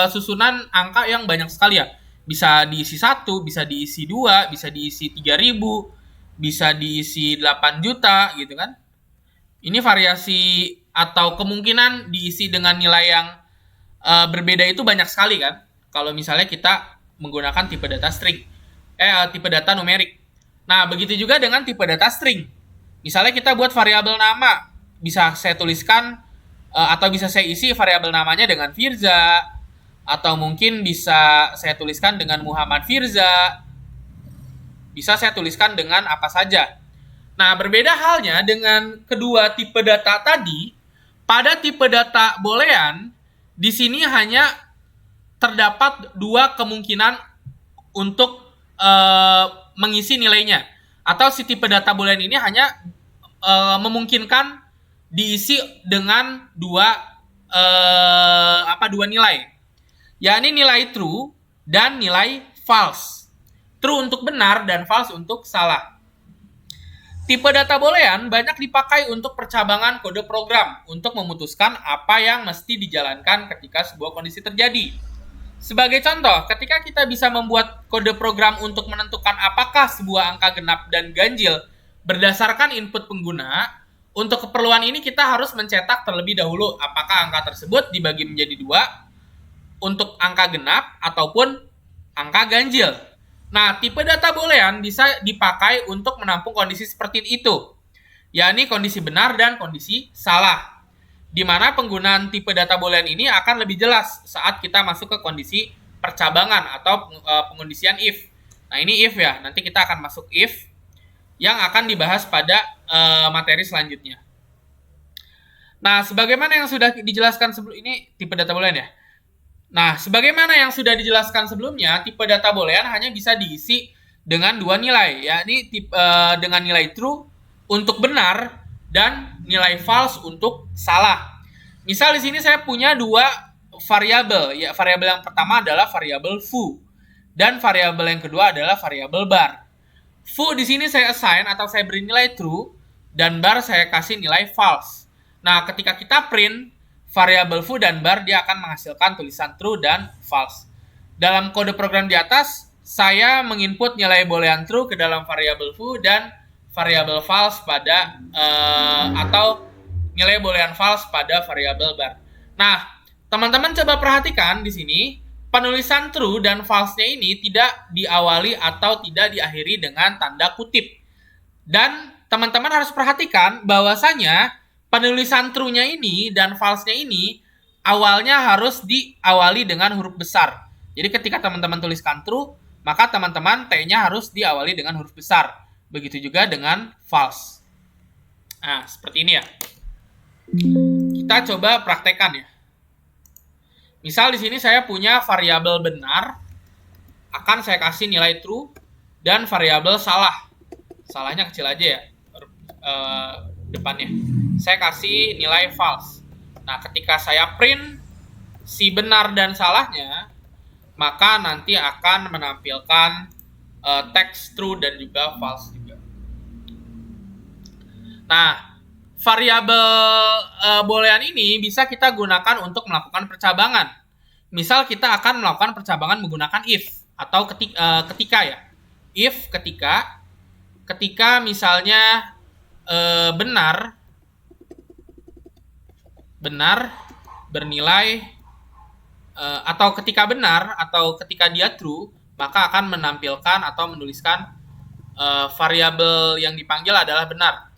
susunan angka yang banyak sekali ya. Bisa diisi 1, bisa diisi 2, bisa diisi 3.000, bisa diisi 8 juta gitu kan. Ini variasi atau kemungkinan diisi dengan nilai yang berbeda itu banyak sekali kan. Kalau misalnya kita menggunakan tipe data string. Tipe data numerik. Nah, begitu juga dengan tipe data string. Misalnya kita buat variabel nama, bisa saya tuliskan atau bisa saya isi variabel namanya dengan Firza, atau mungkin bisa saya tuliskan dengan Muhammad Firza, bisa saya tuliskan dengan apa saja. Nah, berbeda halnya dengan kedua tipe data tadi. Pada tipe data boolean, di sini hanya terdapat dua kemungkinan untuk mengisi nilainya. Atau si tipe data boolean ini hanya memungkinkan diisi dengan dua nilai, yakni nilai true dan nilai false. True untuk benar dan false untuk salah. Tipe data boolean banyak dipakai untuk percabangan kode program untuk memutuskan apa yang mesti dijalankan ketika sebuah kondisi terjadi. Sebagai contoh, ketika kita bisa membuat kode program untuk menentukan apakah sebuah angka genap dan ganjil berdasarkan input pengguna, Untuk keperluan ini kita harus mencetak terlebih dahulu apakah angka tersebut dibagi menjadi 2 untuk angka genap ataupun angka ganjil. Nah, tipe data boolean bisa dipakai untuk menampung kondisi seperti itu, yakni kondisi benar dan kondisi salah. Di mana penggunaan tipe data boolean ini akan lebih jelas saat kita masuk ke kondisi percabangan atau pengondisian if. Nah, ini if ya, nanti kita akan masuk if yang akan dibahas pada materi selanjutnya. Nah, sebagaimana yang sudah dijelaskan sebelum ini tipe data boolean ya. Nah, sebagaimana yang sudah dijelaskan sebelumnya, tipe data boolean hanya bisa diisi dengan 2 nilai, yakni dengan nilai true untuk benar dan nilai false untuk salah. Misal di sini saya punya 2 variabel, ya variabel yang pertama adalah variabel foo dan variabel yang kedua adalah variabel bar. Foo di sini saya assign atau saya beri nilai true dan bar saya kasih nilai false. Nah, ketika kita print variabel foo dan bar, dia akan menghasilkan tulisan true dan false. Dalam kode program di atas, saya menginput nilai boolean true ke dalam variabel foo dan variabel false pada atau nilai boolean false pada variabel bar. Nah, teman-teman coba perhatikan di sini, penulisan true dan false-nya ini tidak diawali atau tidak diakhiri dengan tanda kutip. Dan teman-teman harus perhatikan bahwasanya penulisan true-nya ini dan false-nya ini awalnya harus diawali dengan huruf besar. Jadi ketika teman-teman tuliskan true, maka teman-teman T-nya harus diawali dengan huruf besar. Begitu juga dengan false. Nah, seperti ini ya. Kita coba praktekkan ya. Misal di sini saya punya variabel benar, akan saya kasih nilai true, dan variabel salah. Salahnya kecil aja ya, depannya. Saya kasih nilai false. Nah, ketika saya print si benar dan salahnya, maka nanti akan menampilkan teks true dan juga false juga. Nah, variabel boolean ini bisa kita gunakan untuk melakukan percabangan. Misal kita akan melakukan percabangan menggunakan if atau ketika ya. If ketika misalnya benar bernilai atau ketika benar atau ketika dia true, maka akan menampilkan atau menuliskan variabel yang dipanggil adalah benar.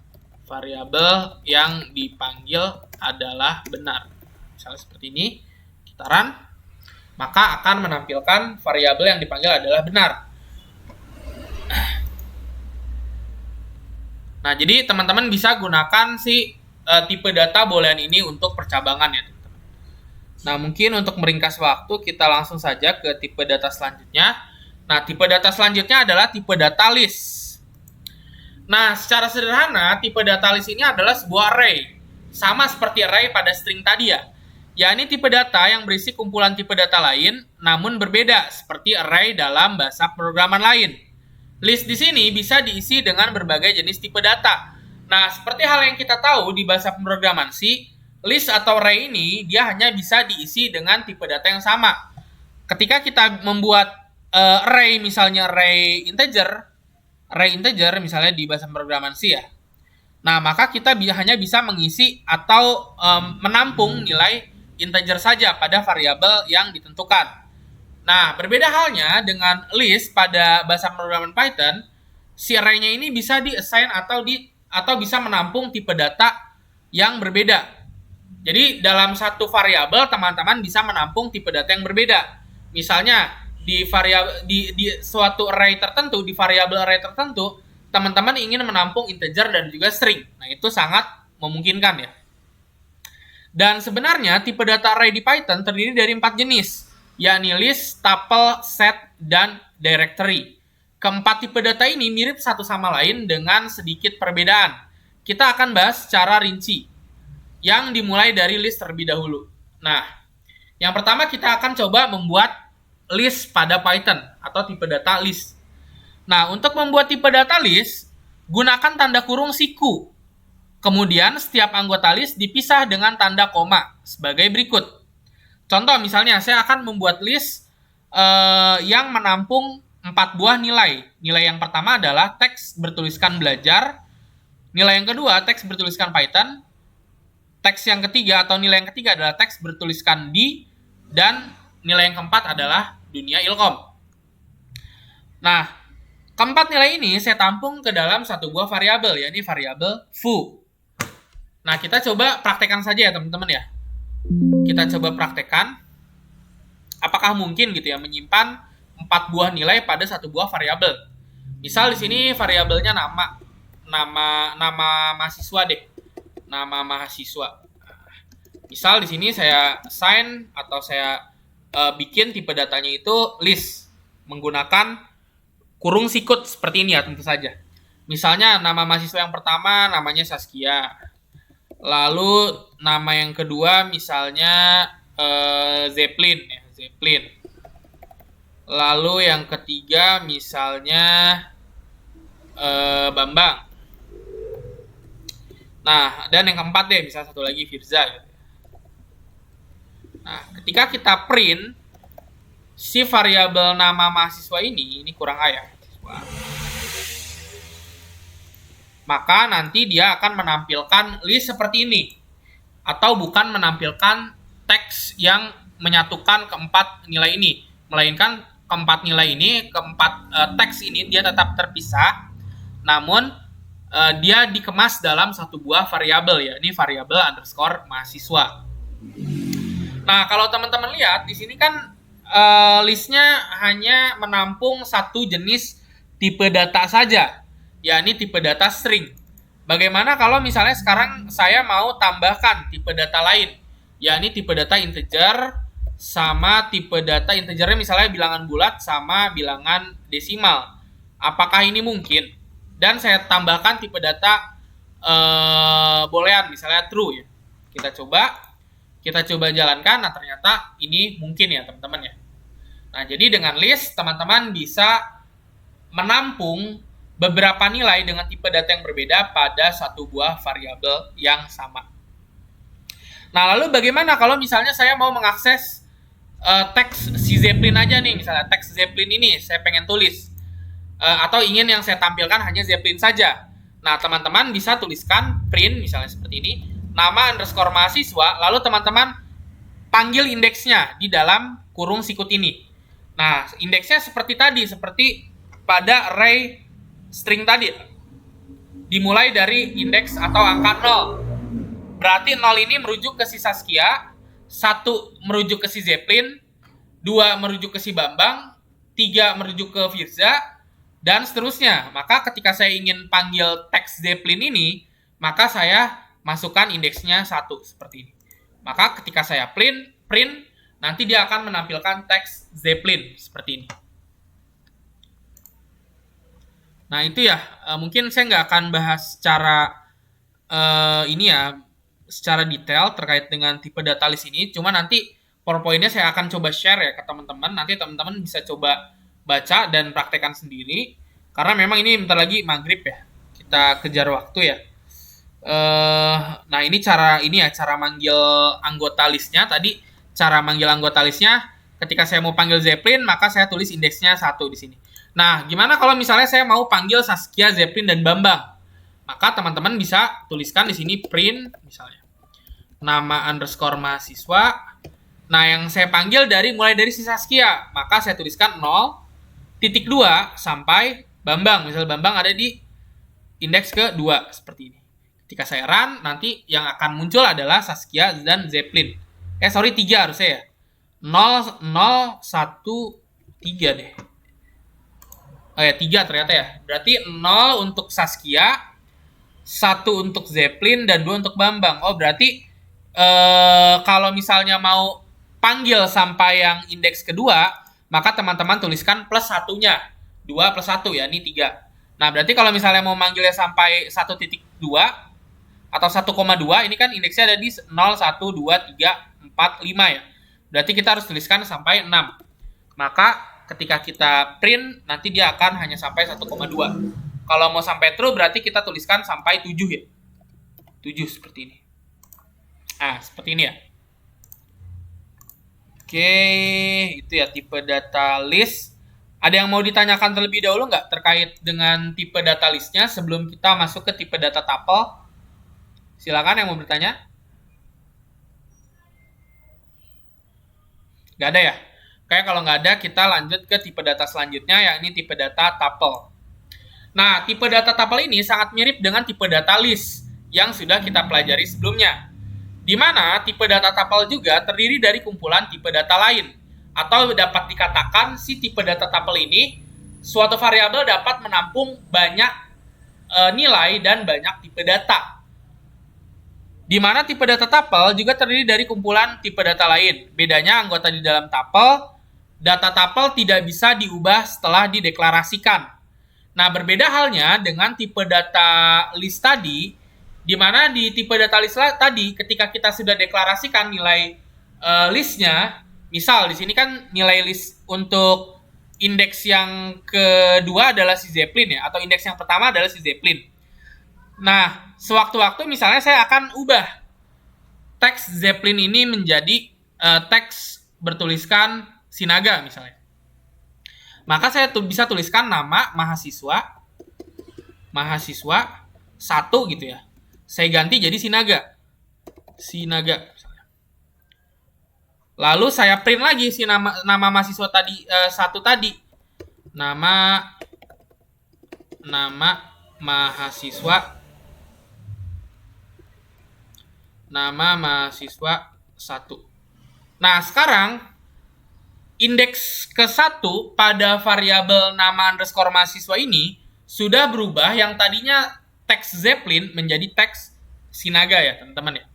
Variabel yang dipanggil adalah benar. Misalnya seperti ini, kita run, maka akan menampilkan variabel yang dipanggil adalah benar. Nah, jadi teman-teman bisa gunakan si tipe data boolean ini untuk percabangan ya, teman-teman. Nah, mungkin untuk meringkas waktu, kita langsung saja ke tipe data selanjutnya. Nah, tipe data selanjutnya adalah tipe data list. Nah, secara sederhana, tipe data list ini adalah sebuah array. Sama seperti array pada string tadi ya. Yakni tipe data yang berisi kumpulan tipe data lain, namun berbeda, seperti array dalam bahasa pemrograman lain. List di sini bisa diisi dengan berbagai jenis tipe data. Nah, seperti hal yang kita tahu di bahasa pemrograman C, list atau array ini, dia hanya bisa diisi dengan tipe data yang sama. Ketika kita membuat array, misalnya array integer misalnya di bahasa pemrograman C ya. Nah, maka kita hanya bisa mengisi atau menampung nilai integer saja pada variabel yang ditentukan. Nah, berbeda halnya dengan list pada bahasa pemrograman Python, si array-nya ini bisa di-assign atau bisa menampung tipe data yang berbeda. Jadi, dalam satu variabel teman-teman bisa menampung tipe data yang berbeda. Misalnya di suatu array tertentu, di variabel array tertentu, teman-teman ingin menampung integer dan juga string. Nah, itu sangat memungkinkan ya. Dan sebenarnya tipe data array di Python terdiri dari 4 jenis, yakni list, tuple, set, dan directory. Keempat tipe data ini mirip satu sama lain dengan sedikit perbedaan. Kita akan bahas secara rinci, yang dimulai dari list terlebih dahulu. Nah, yang pertama kita akan coba membuat list pada Python atau tipe data list. Nah, untuk membuat tipe data list, gunakan tanda kurung siku. Kemudian, setiap anggota list dipisah dengan tanda koma sebagai berikut. Contoh, misalnya saya akan membuat list yang menampung 4 buah nilai. Nilai yang pertama adalah teks bertuliskan belajar, Nilai yang kedua, teks bertuliskan Python. Teks yang ketiga atau nilai yang ketiga adalah teks bertuliskan D. Dan nilai yang keempat adalah dunia ilkom. Nah, keempat nilai ini saya tampung ke dalam satu buah variabel, yakni variabel foo. Nah, kita coba praktekkan saja ya teman-teman ya. Kita coba praktekkan. Apakah mungkin gitu ya menyimpan 4 buah nilai pada satu buah variabel. Misal di sini variabelnya nama mahasiswa deh. Nama mahasiswa. Misal di sini saya assign atau saya bikin tipe datanya itu list menggunakan kurung sikut seperti ini ya tentu saja. Misalnya nama mahasiswa yang pertama namanya Saskia. Lalu nama yang kedua misalnya Zeppelin ya, Zeppelin. Lalu yang ketiga misalnya Bambang. Nah, dan yang keempat deh, misalnya satu lagi Firza. Nah, ketika kita print si variabel nama mahasiswa ini kurang A ya. Maka nanti dia akan menampilkan list seperti ini. Atau bukan menampilkan teks yang menyatukan keempat nilai ini. Melainkan keempat nilai ini, keempat teks ini dia tetap terpisah. Namun dia dikemas dalam satu buah variabel ya, ini variabel underscore mahasiswa. Nah, kalau teman-teman lihat di sini kan listnya hanya menampung satu jenis tipe data saja, yakni tipe data string. Bagaimana kalau misalnya sekarang saya mau tambahkan tipe data lain, yakni tipe data integer sama tipe data integernya misalnya bilangan bulat sama bilangan desimal. Apakah ini mungkin? Dan saya tambahkan tipe data boolean misalnya true ya. Kita coba jalankan. Nah, ternyata ini mungkin ya teman-teman ya. Nah, jadi dengan list teman-teman bisa menampung beberapa nilai dengan tipe data yang berbeda pada satu buah variabel yang sama. Nah, lalu bagaimana kalau misalnya saya mau mengakses teks si Zeppelin aja nih, misalnya teks Zeppelin ini saya pengen tulis. Atau ingin yang saya tampilkan hanya Zeppelin saja. Nah, teman-teman bisa tuliskan print misalnya seperti ini, nama underscore mahasiswa, lalu teman-teman panggil indeksnya di dalam kurung sikut ini. Nah, indeksnya seperti tadi, seperti pada array string tadi. Dimulai dari indeks atau angka 0. Berarti 0 ini merujuk ke si Saskia, 1 merujuk ke si Zeppelin, 2 merujuk ke si Bambang, 3 merujuk ke Firza, dan seterusnya. Maka ketika saya ingin panggil teks Zeppelin ini, maka saya masukkan indeksnya 1 seperti ini. Maka ketika saya print, nanti dia akan menampilkan teks Zeppelin seperti ini. Nah, itu ya, mungkin saya nggak akan bahas secara ini ya, secara detail terkait dengan tipe data list ini. Cuma nanti PowerPoint-nya saya akan coba share ya ke teman-teman. Nanti teman-teman bisa coba baca dan praktekkan sendiri, karena memang ini bentar lagi maghrib ya, kita kejar waktu ya. Nah, ini cara manggil anggota listnya. Tadi cara manggil anggota listnya, ketika saya mau panggil Zeppelin maka saya tulis indeksnya 1 di sini. Nah, gimana kalau misalnya saya mau panggil Saskia, Zeppelin, dan Bambang? Maka teman-teman bisa tuliskan di sini print misalnya nama underscore mahasiswa. Nah, yang saya panggil mulai dari si Saskia, maka saya tuliskan 0,2 sampai Bambang. Misal Bambang ada di indeks ke-2 seperti ini. Ketika saya run, nanti yang akan muncul adalah Saskia dan Zeppelin. 3 harusnya ya. 0, 0, 1, 3 deh. Oh ya, 3 ternyata ya. Berarti 0 untuk Saskia, 1 untuk Zeppelin, dan 2 untuk Bambang. Oh, berarti kalau misalnya mau panggil sampai yang indeks kedua, maka teman-teman tuliskan plus 1-nya. 2 plus 1 ya, ini 3. Nah, berarti kalau misalnya mau manggilnya sampai 1.2 atau 1,2, ini kan indeksnya ada di 0, 1, 2, 3, 4, 5 ya. Berarti kita harus tuliskan sampai 6. Maka ketika kita print, nanti dia akan hanya sampai 1,2. Kalau mau sampai true, berarti kita tuliskan sampai 7 ya. 7 seperti ini. Nah, seperti ini ya. Oke, itu ya tipe data list Ada yang mau ditanyakan terlebih dahulu nggak terkait dengan tipe data listnya sebelum kita masuk ke tipe data tuple? Silakan yang mau bertanya. Nggak ada ya? Oke, kalau nggak ada, kita lanjut ke tipe data selanjutnya, yakni tipe data tuple. Nah, tipe data tuple ini sangat mirip dengan tipe data list yang sudah kita pelajari sebelumnya, di mana tipe data tuple juga terdiri dari kumpulan tipe data lain. Atau dapat dikatakan si tipe data tuple ini, suatu variabel dapat menampung banyak nilai dan banyak tipe data. Di mana tipe data tuple juga terdiri dari kumpulan tipe data lain. Bedanya anggota di dalam tuple, data tuple tidak bisa diubah setelah dideklarasikan. Nah, berbeda halnya dengan tipe data list tadi, di mana di tipe data list tadi ketika kita sudah deklarasikan nilai listnya, misal di sini kan nilai list untuk indeks yang kedua adalah si Zeppelin ya, atau indeks yang pertama adalah si Zeppelin. Nah, sewaktu-waktu misalnya saya akan ubah teks Zeppelin ini menjadi teks bertuliskan Sinaga misalnya. Maka saya bisa tuliskan nama mahasiswa 1 gitu ya. Saya ganti jadi Sinaga. Lalu saya print lagi si nama mahasiswa tadi 1 tadi. Nama mahasiswa 1. Nah, sekarang indeks ke-1 pada variabel nama underscore mahasiswa ini sudah berubah, yang tadinya teks Zeppelin menjadi teks Sinaga ya, teman-teman ya.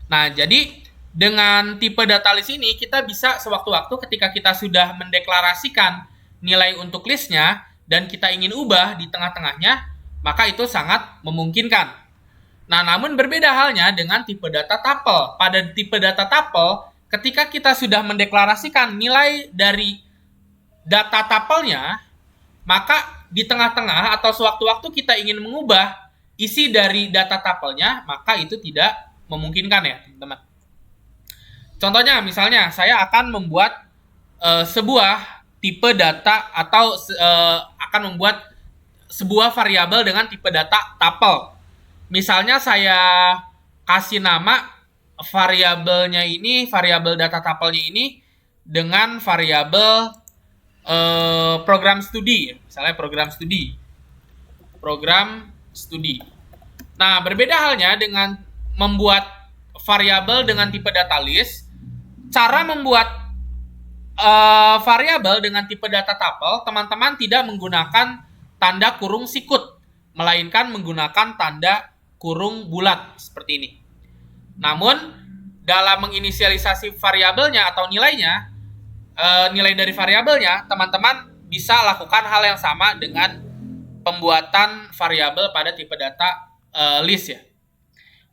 Nah, jadi dengan tipe data list ini kita bisa sewaktu-waktu ketika kita sudah mendeklarasikan nilai untuk listnya dan kita ingin ubah di tengah-tengahnya, maka itu sangat memungkinkan. Nah, namun berbeda halnya dengan tipe data tuple. Pada tipe data tuple, ketika kita sudah mendeklarasikan nilai dari data tuple-nya, maka di tengah-tengah atau sewaktu-waktu kita ingin mengubah isi dari data tuple-nya, maka itu tidak memungkinkan ya, teman-teman. Contohnya, misalnya saya akan membuat sebuah tipe data atau akan membuat sebuah variabel dengan tipe data tuple. Misalnya saya kasih nama variabelnya ini, variabel data tuple-nya ini dengan variabel program studi, misalnya program studi. Nah, berbeda halnya dengan membuat variabel dengan tipe data list. Cara membuat variabel dengan tipe data tuple, teman-teman tidak menggunakan tanda kurung sikut, melainkan menggunakan tanda kurung bulat seperti ini. Namun, dalam menginisialisasi variabelnya atau nilainya, nilai dari variabelnya, teman-teman bisa lakukan hal yang sama dengan pembuatan variabel pada tipe data list ya.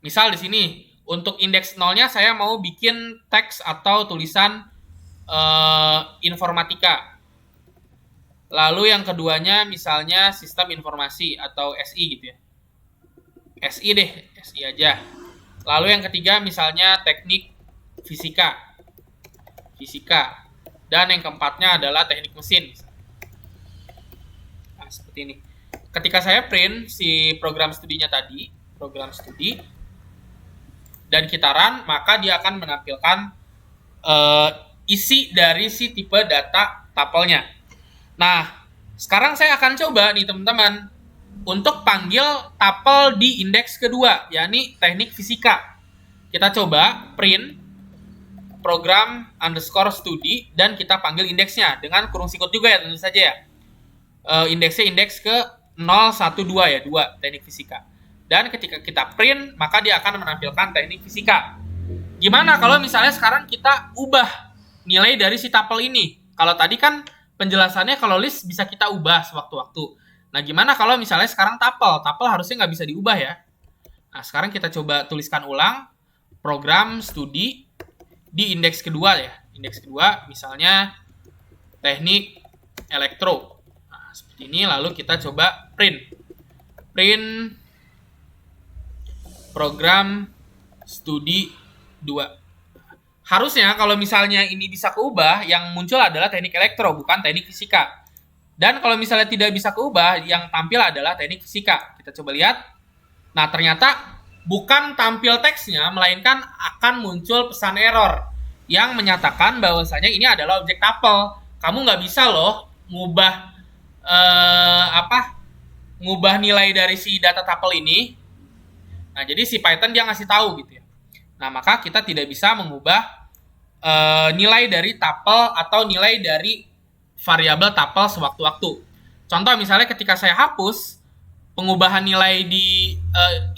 Misal di sini, untuk indeks 0-nya saya mau bikin teks atau tulisan informatika. Lalu yang keduanya misalnya sistem informasi atau SI gitu ya. SI aja. Lalu yang ketiga misalnya teknik fisika. Dan yang keempatnya adalah teknik mesin. Nah, seperti ini. Ketika saya print si program studinya tadi, program studi, dan kita run, maka dia akan menampilkan isi dari si tipe data tuple-nya. Nah, sekarang saya akan coba nih teman-teman untuk panggil tuple di indeks kedua, yakni teknik fisika. Kita coba print program underscore studi dan kita panggil indeksnya dengan kurung sikut juga ya, tentu saja ya. Indeksnya indeks ke 012 ya, 2 teknik fisika. Dan ketika kita print, maka dia akan menampilkan teknik fisika. Gimana kalau misalnya sekarang kita ubah nilai dari si tuple ini? Kalau tadi kan penjelasannya kalau list bisa kita ubah sewaktu-waktu. Nah, gimana kalau misalnya sekarang tuple? Tuple harusnya nggak bisa diubah ya. Nah, sekarang kita coba tuliskan ulang program studi di indeks kedua ya. Indeks kedua misalnya teknik elektro. Nah, seperti ini, lalu kita coba print program studi 2. Harusnya kalau misalnya ini bisa keubah, yang muncul adalah teknik elektro, bukan teknik fisika. Dan kalau misalnya tidak bisa keubah, yang tampil adalah teknik fisika. Kita coba lihat. Nah, ternyata bukan tampil teksnya, melainkan akan muncul pesan error yang menyatakan bahwasanya ini adalah objek tuple. Kamu nggak bisa loh ngubah nilai dari si data tuple ini. Nah, jadi si Python dia ngasih tahu gitu ya. Nah, maka kita tidak bisa mengubah nilai dari tuple atau nilai dari variabel tuple sewaktu-waktu. Contoh misalnya ketika saya hapus pengubahan nilai di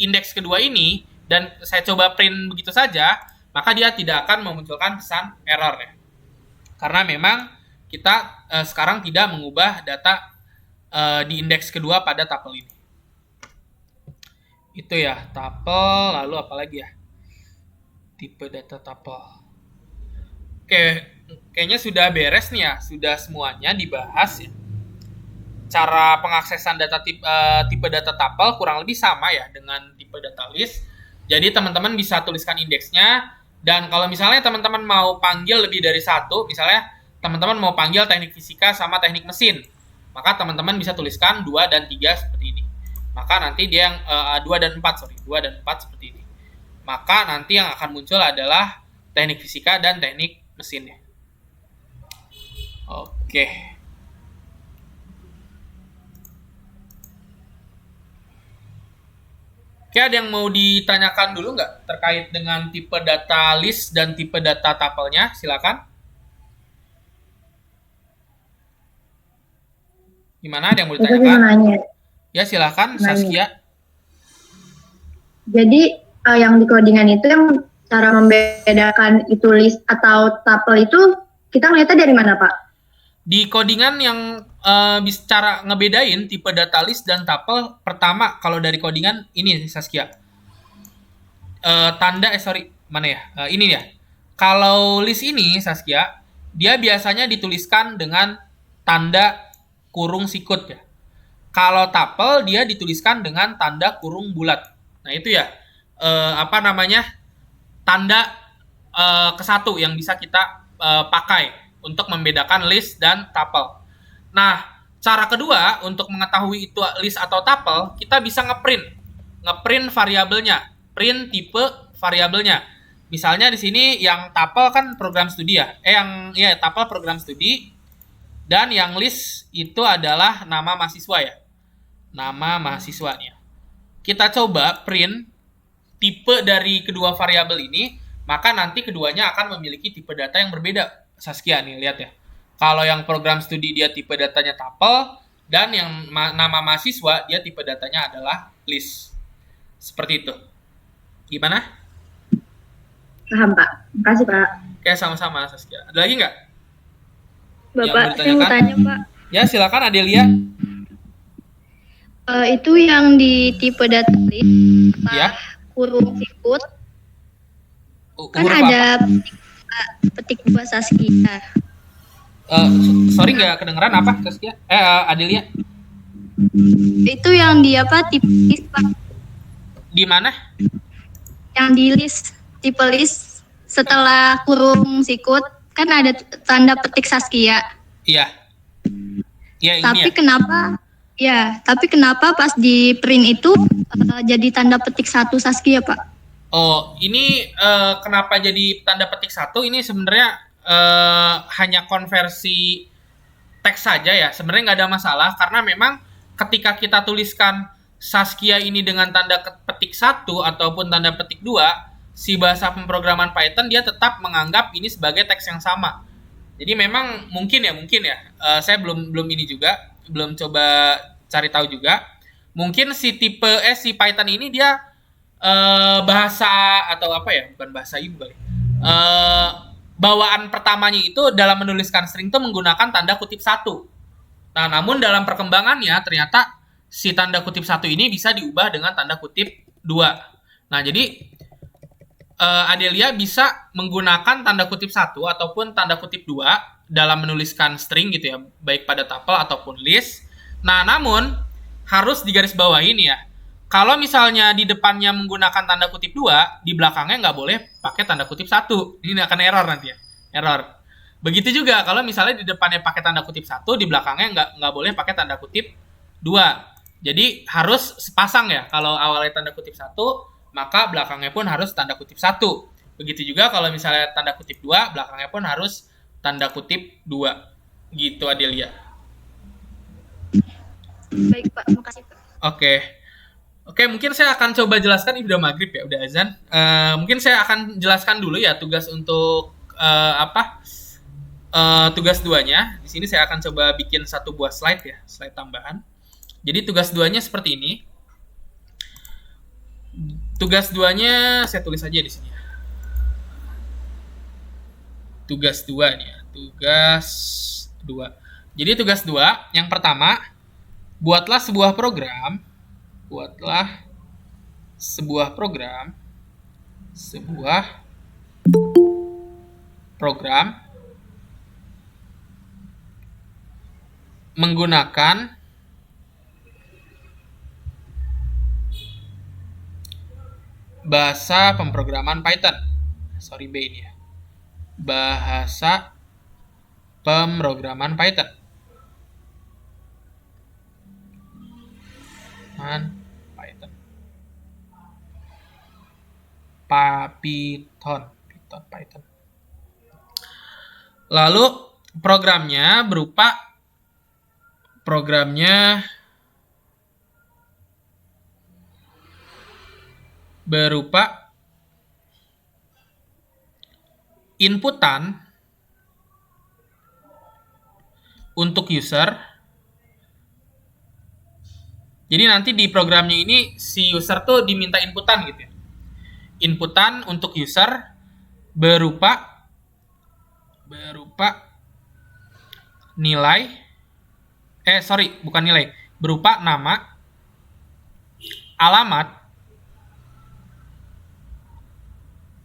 indeks kedua ini dan saya coba print begitu saja, maka dia tidak akan memunculkan pesan error ya. Karena memang kita sekarang tidak mengubah data di indeks kedua pada tuple ini. Itu ya, tuple, lalu apa lagi ya? Tipe data tuple. Oke, kayaknya sudah beres nih ya, sudah semuanya dibahas ya. Cara pengaksesan data tipe data tuple kurang lebih sama ya dengan tipe data list. Jadi teman-teman bisa tuliskan indeksnya, dan kalau misalnya teman-teman mau panggil lebih dari satu, misalnya teman-teman mau panggil teknik fisika sama teknik mesin, maka teman-teman bisa tuliskan 2 dan 3 seperti ini. Maka nanti dia yang 2 dan 4 seperti ini. Maka nanti yang akan muncul adalah teknik fisika dan teknik mesinnya. Oke. Oke, ada yang mau ditanyakan dulu nggak terkait dengan tipe data list dan tipe data tuple-nya? Silakan. Gimana, ada yang mau ditanyakan? Ya, silakan, Saskia. Jadi yang di codingan itu yang cara membedakan itu list atau tuple itu kita ngeliatnya dari mana, Pak? Di codingan yang cara ngebedain tipe data list dan tuple, pertama kalau dari codingan ini Saskia. Mana ya? Ini ya. Kalau list ini Saskia, dia biasanya dituliskan dengan tanda kurung sikut ya. Kalau tuple dia dituliskan dengan tanda kurung bulat. Nah, itu ya. Tanda ke-1 yang bisa kita pakai untuk membedakan list dan tuple. Nah, cara kedua untuk mengetahui itu list atau tuple, kita bisa ngeprint variabelnya, print tipe variabelnya. Misalnya di sini yang tuple kan program studi ya. Tuple program studi, dan yang list itu adalah nama mahasiswa ya. Nama mahasiswanya. Kita coba print tipe dari kedua variabel ini, maka nanti keduanya akan memiliki tipe data yang berbeda. Saskia nih, lihat ya. Kalau yang program studi dia tipe datanya tuple, dan yang nama mahasiswa dia tipe datanya adalah list. Seperti itu. Gimana? Paham, Pak. Makasih, Pak. Oke, sama-sama Saskia. Ada lagi nggak? Bapak, saya mau tanya, Pak. Ya, silakan Adelia. Itu yang di tipe data list, Ya. kurung sikut, kan Huruf ada petik dua Saskia. Sorry, nggak kedengeran apa Saskia? Adelia. Itu yang di tipe list, Pak. Di mana? Yang di list, tipe list, setelah kurung sikut, kan ada tanda petik Saskia. Iya. Ya, ini Tapi ya. kenapa pas di print itu jadi tanda petik 1 Saskia, Pak? Oh, ini kenapa jadi tanda petik 1? Ini sebenarnya hanya konversi teks saja ya. Sebenarnya nggak ada masalah, karena memang ketika kita tuliskan Saskia ini dengan tanda petik 1 ataupun tanda petik 2, si bahasa pemrograman Python dia tetap menganggap ini sebagai teks yang sama. Jadi memang mungkin ya, saya belum ini juga, belum coba cari tahu juga. Mungkin si Python ini dia bahasa atau apa ya? Bukan bahasa ibu kali. Bawaan pertamanya itu dalam menuliskan string itu menggunakan tanda kutip 1. Nah, namun dalam perkembangannya ternyata si tanda kutip 1 ini bisa diubah dengan tanda kutip 2. Nah, jadi Adelia bisa menggunakan tanda kutip 1 ataupun tanda kutip 2 dalam menuliskan string gitu ya, baik pada tuple ataupun list. Nah, namun harus digarisbawahi ini ya. Kalau misalnya di depannya menggunakan tanda kutip 2, di belakangnya nggak boleh pakai tanda kutip 1. Ini akan error nanti ya. Error. Begitu juga kalau misalnya di depannya pakai tanda kutip 1, di belakangnya nggak boleh pakai tanda kutip 2. Jadi harus sepasang ya. Kalau awalnya tanda kutip 1, maka belakangnya pun harus tanda kutip 1. Begitu juga kalau misalnya tanda kutip 2, belakangnya pun harus tanda kutip 2. Gitu Adelia. Baik Pak, makasih Pak. Oke, mungkin saya akan coba jelaskan, ini udah maghrib ya, udah azan. Mungkin saya akan jelaskan dulu ya tugas untuk tugas 2-nya. Di sini saya akan coba bikin satu buah slide ya, slide tambahan. Jadi tugas 2-nya seperti ini. Tugas 2-nya saya tulis aja di sini. Tugas 2 nih ya, tugas 2. Jadi tugas 2, yang pertama, buatlah sebuah program menggunakan bahasa pemrograman Python. Sorry B ini ya. Bahasa pemrograman Python. Python. Lalu programnya berupa inputan untuk user. Jadi nanti di programnya ini si user tuh diminta inputan gitu ya. Inputan untuk user berupa berupa nama, alamat,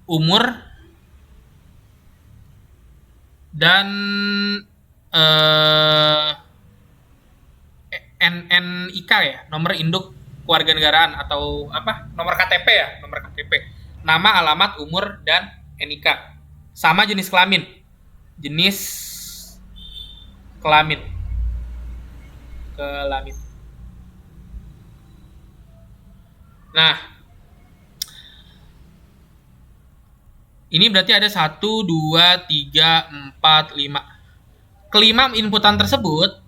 umur, dan NIK ya, nomor induk kewarganegaraan atau nomor KTP ya, nama, alamat, umur, dan NIK, sama jenis kelamin. Nah, ini berarti ada 1, 2, 3, 4, 5. Kelima inputan tersebut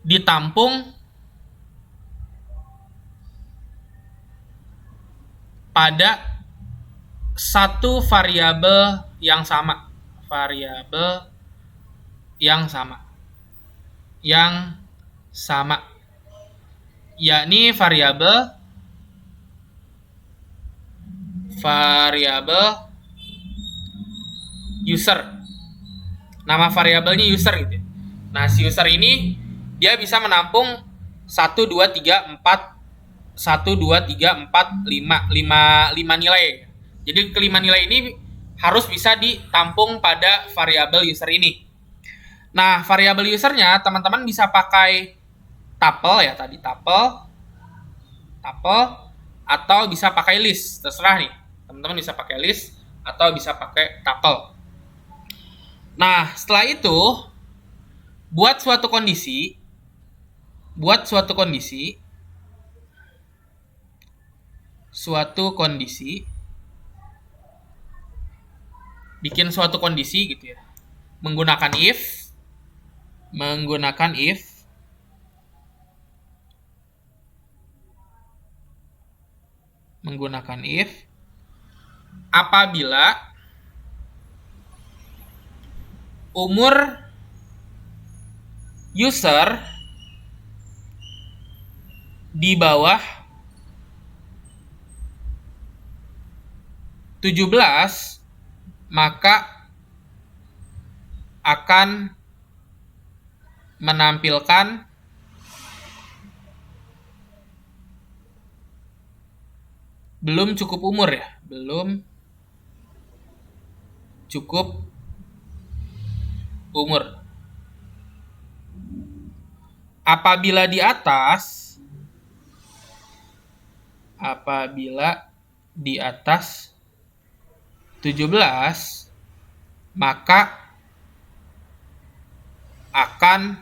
ditampung pada satu variabel yang sama, yakni variabel user. Nama variabelnya user gitu. Nah, si user ini dia bisa menampung 1, 2, 3, 4, 5 nilai. Jadi kelima nilai ini harus bisa ditampung pada variabel user ini. Nah, variabel usernya teman-teman bisa pakai tuple ya, tadi tuple, atau bisa pakai list, terserah nih. Teman-teman bisa pakai list atau bisa pakai tuple. Nah, setelah itu buat suatu kondisi bikin suatu kondisi gitu ya, menggunakan if apabila umur user di bawah 17, maka akan menampilkan belum cukup umur ya, belum cukup umur. apabila di atas 17, maka akan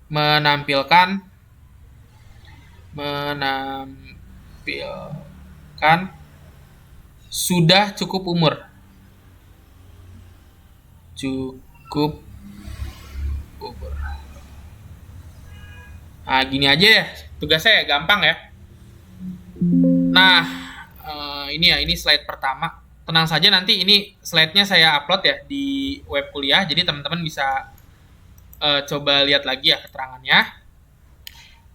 menampilkan sudah cukup umur. Nah, gini aja ya, tugasnya ya gampang ya. Nah, ini slide pertama. Tenang saja, nanti ini slide-nya saya upload ya di web kuliah, jadi teman-teman bisa coba lihat lagi ya keterangannya.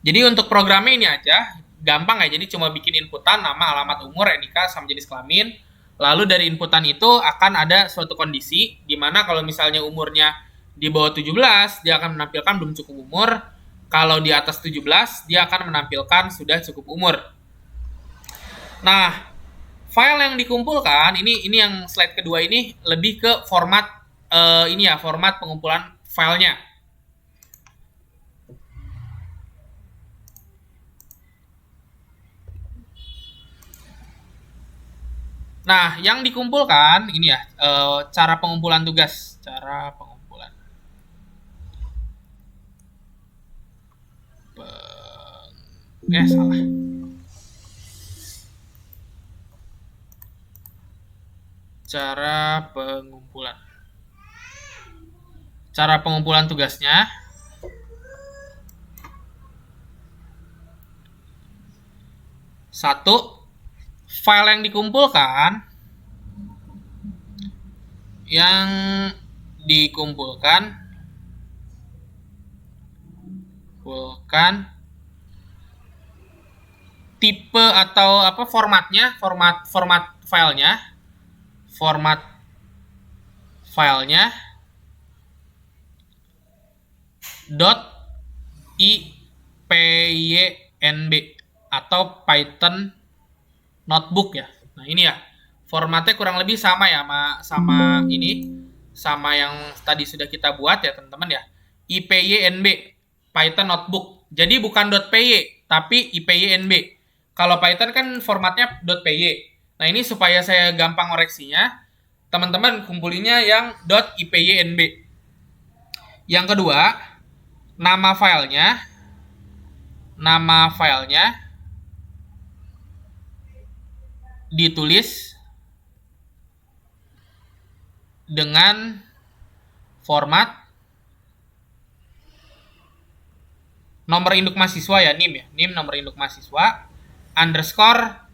Jadi untuk programnya ini aja, gampang ya, jadi cuma bikin inputan, nama, alamat, umur, NIK, sama jenis kelamin. Lalu dari inputan itu akan ada suatu kondisi, di mana kalau misalnya umurnya di bawah 17, dia akan menampilkan belum cukup umur. Kalau di atas 17, dia akan menampilkan sudah cukup umur. Nah, file yang dikumpulkan, ini yang slide kedua ini lebih ke format format pengumpulan filenya. Nah, yang dikumpulkan ini ya, cara pengumpulan tugas, salah. Cara pengumpulan tugasnya. Satu, file yang dikumpulkan tipe atau formatnya, format filenya .ipynb atau Python notebook ya. Nah, ini ya. Formatnya kurang lebih sama ya sama yang tadi sudah kita buat ya, teman-teman ya. ipynb Python notebook. Jadi bukan .py tapi ipynb. Kalau Python kan formatnya .py. Nah, ini supaya saya gampang koreksinya, teman-teman kumpulinya yang .ipynb. Yang kedua, nama filenya ditulis dengan format nomor induk mahasiswa ya, NIM ya. NIM nomor induk mahasiswa underscore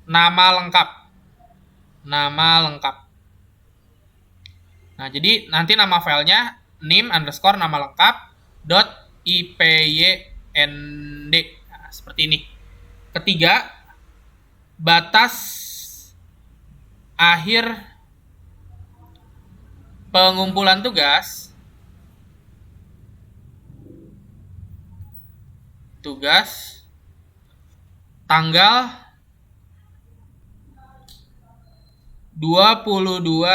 nama lengkap. Nah, jadi nanti nama filenya NIM underscore nama lengkap .ipynd. Nah, seperti ini. Ketiga, batas akhir pengumpulan tugas tanggal 22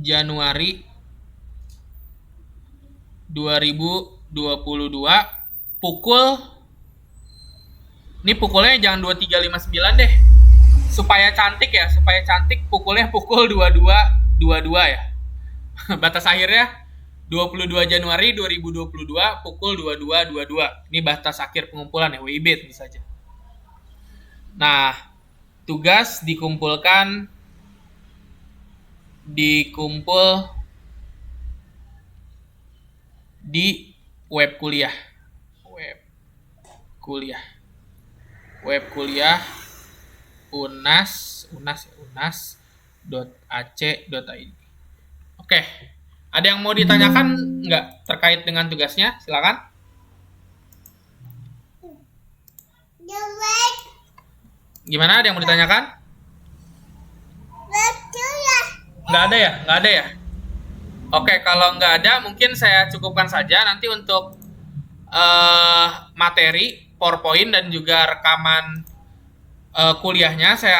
Januari 2022 pukulnya jangan 23.59 deh. Supaya cantik pukulnya pukul 22.22 ya. Batas akhirnya 22 Januari 2022 pukul 22.22. Ini batas akhir pengumpulan ya, WIB tentu saja. Nah, tugas dikumpul di web kuliah. unas.ac.id. Oke, ada yang mau ditanyakan nggak terkait dengan tugasnya? Silakan. Gimana? Ada yang mau ditanyakan? Nggak ada ya? Oke, kalau nggak ada, mungkin saya cukupkan saja. Nanti untuk materi, PowerPoint, dan juga rekaman kuliahnya saya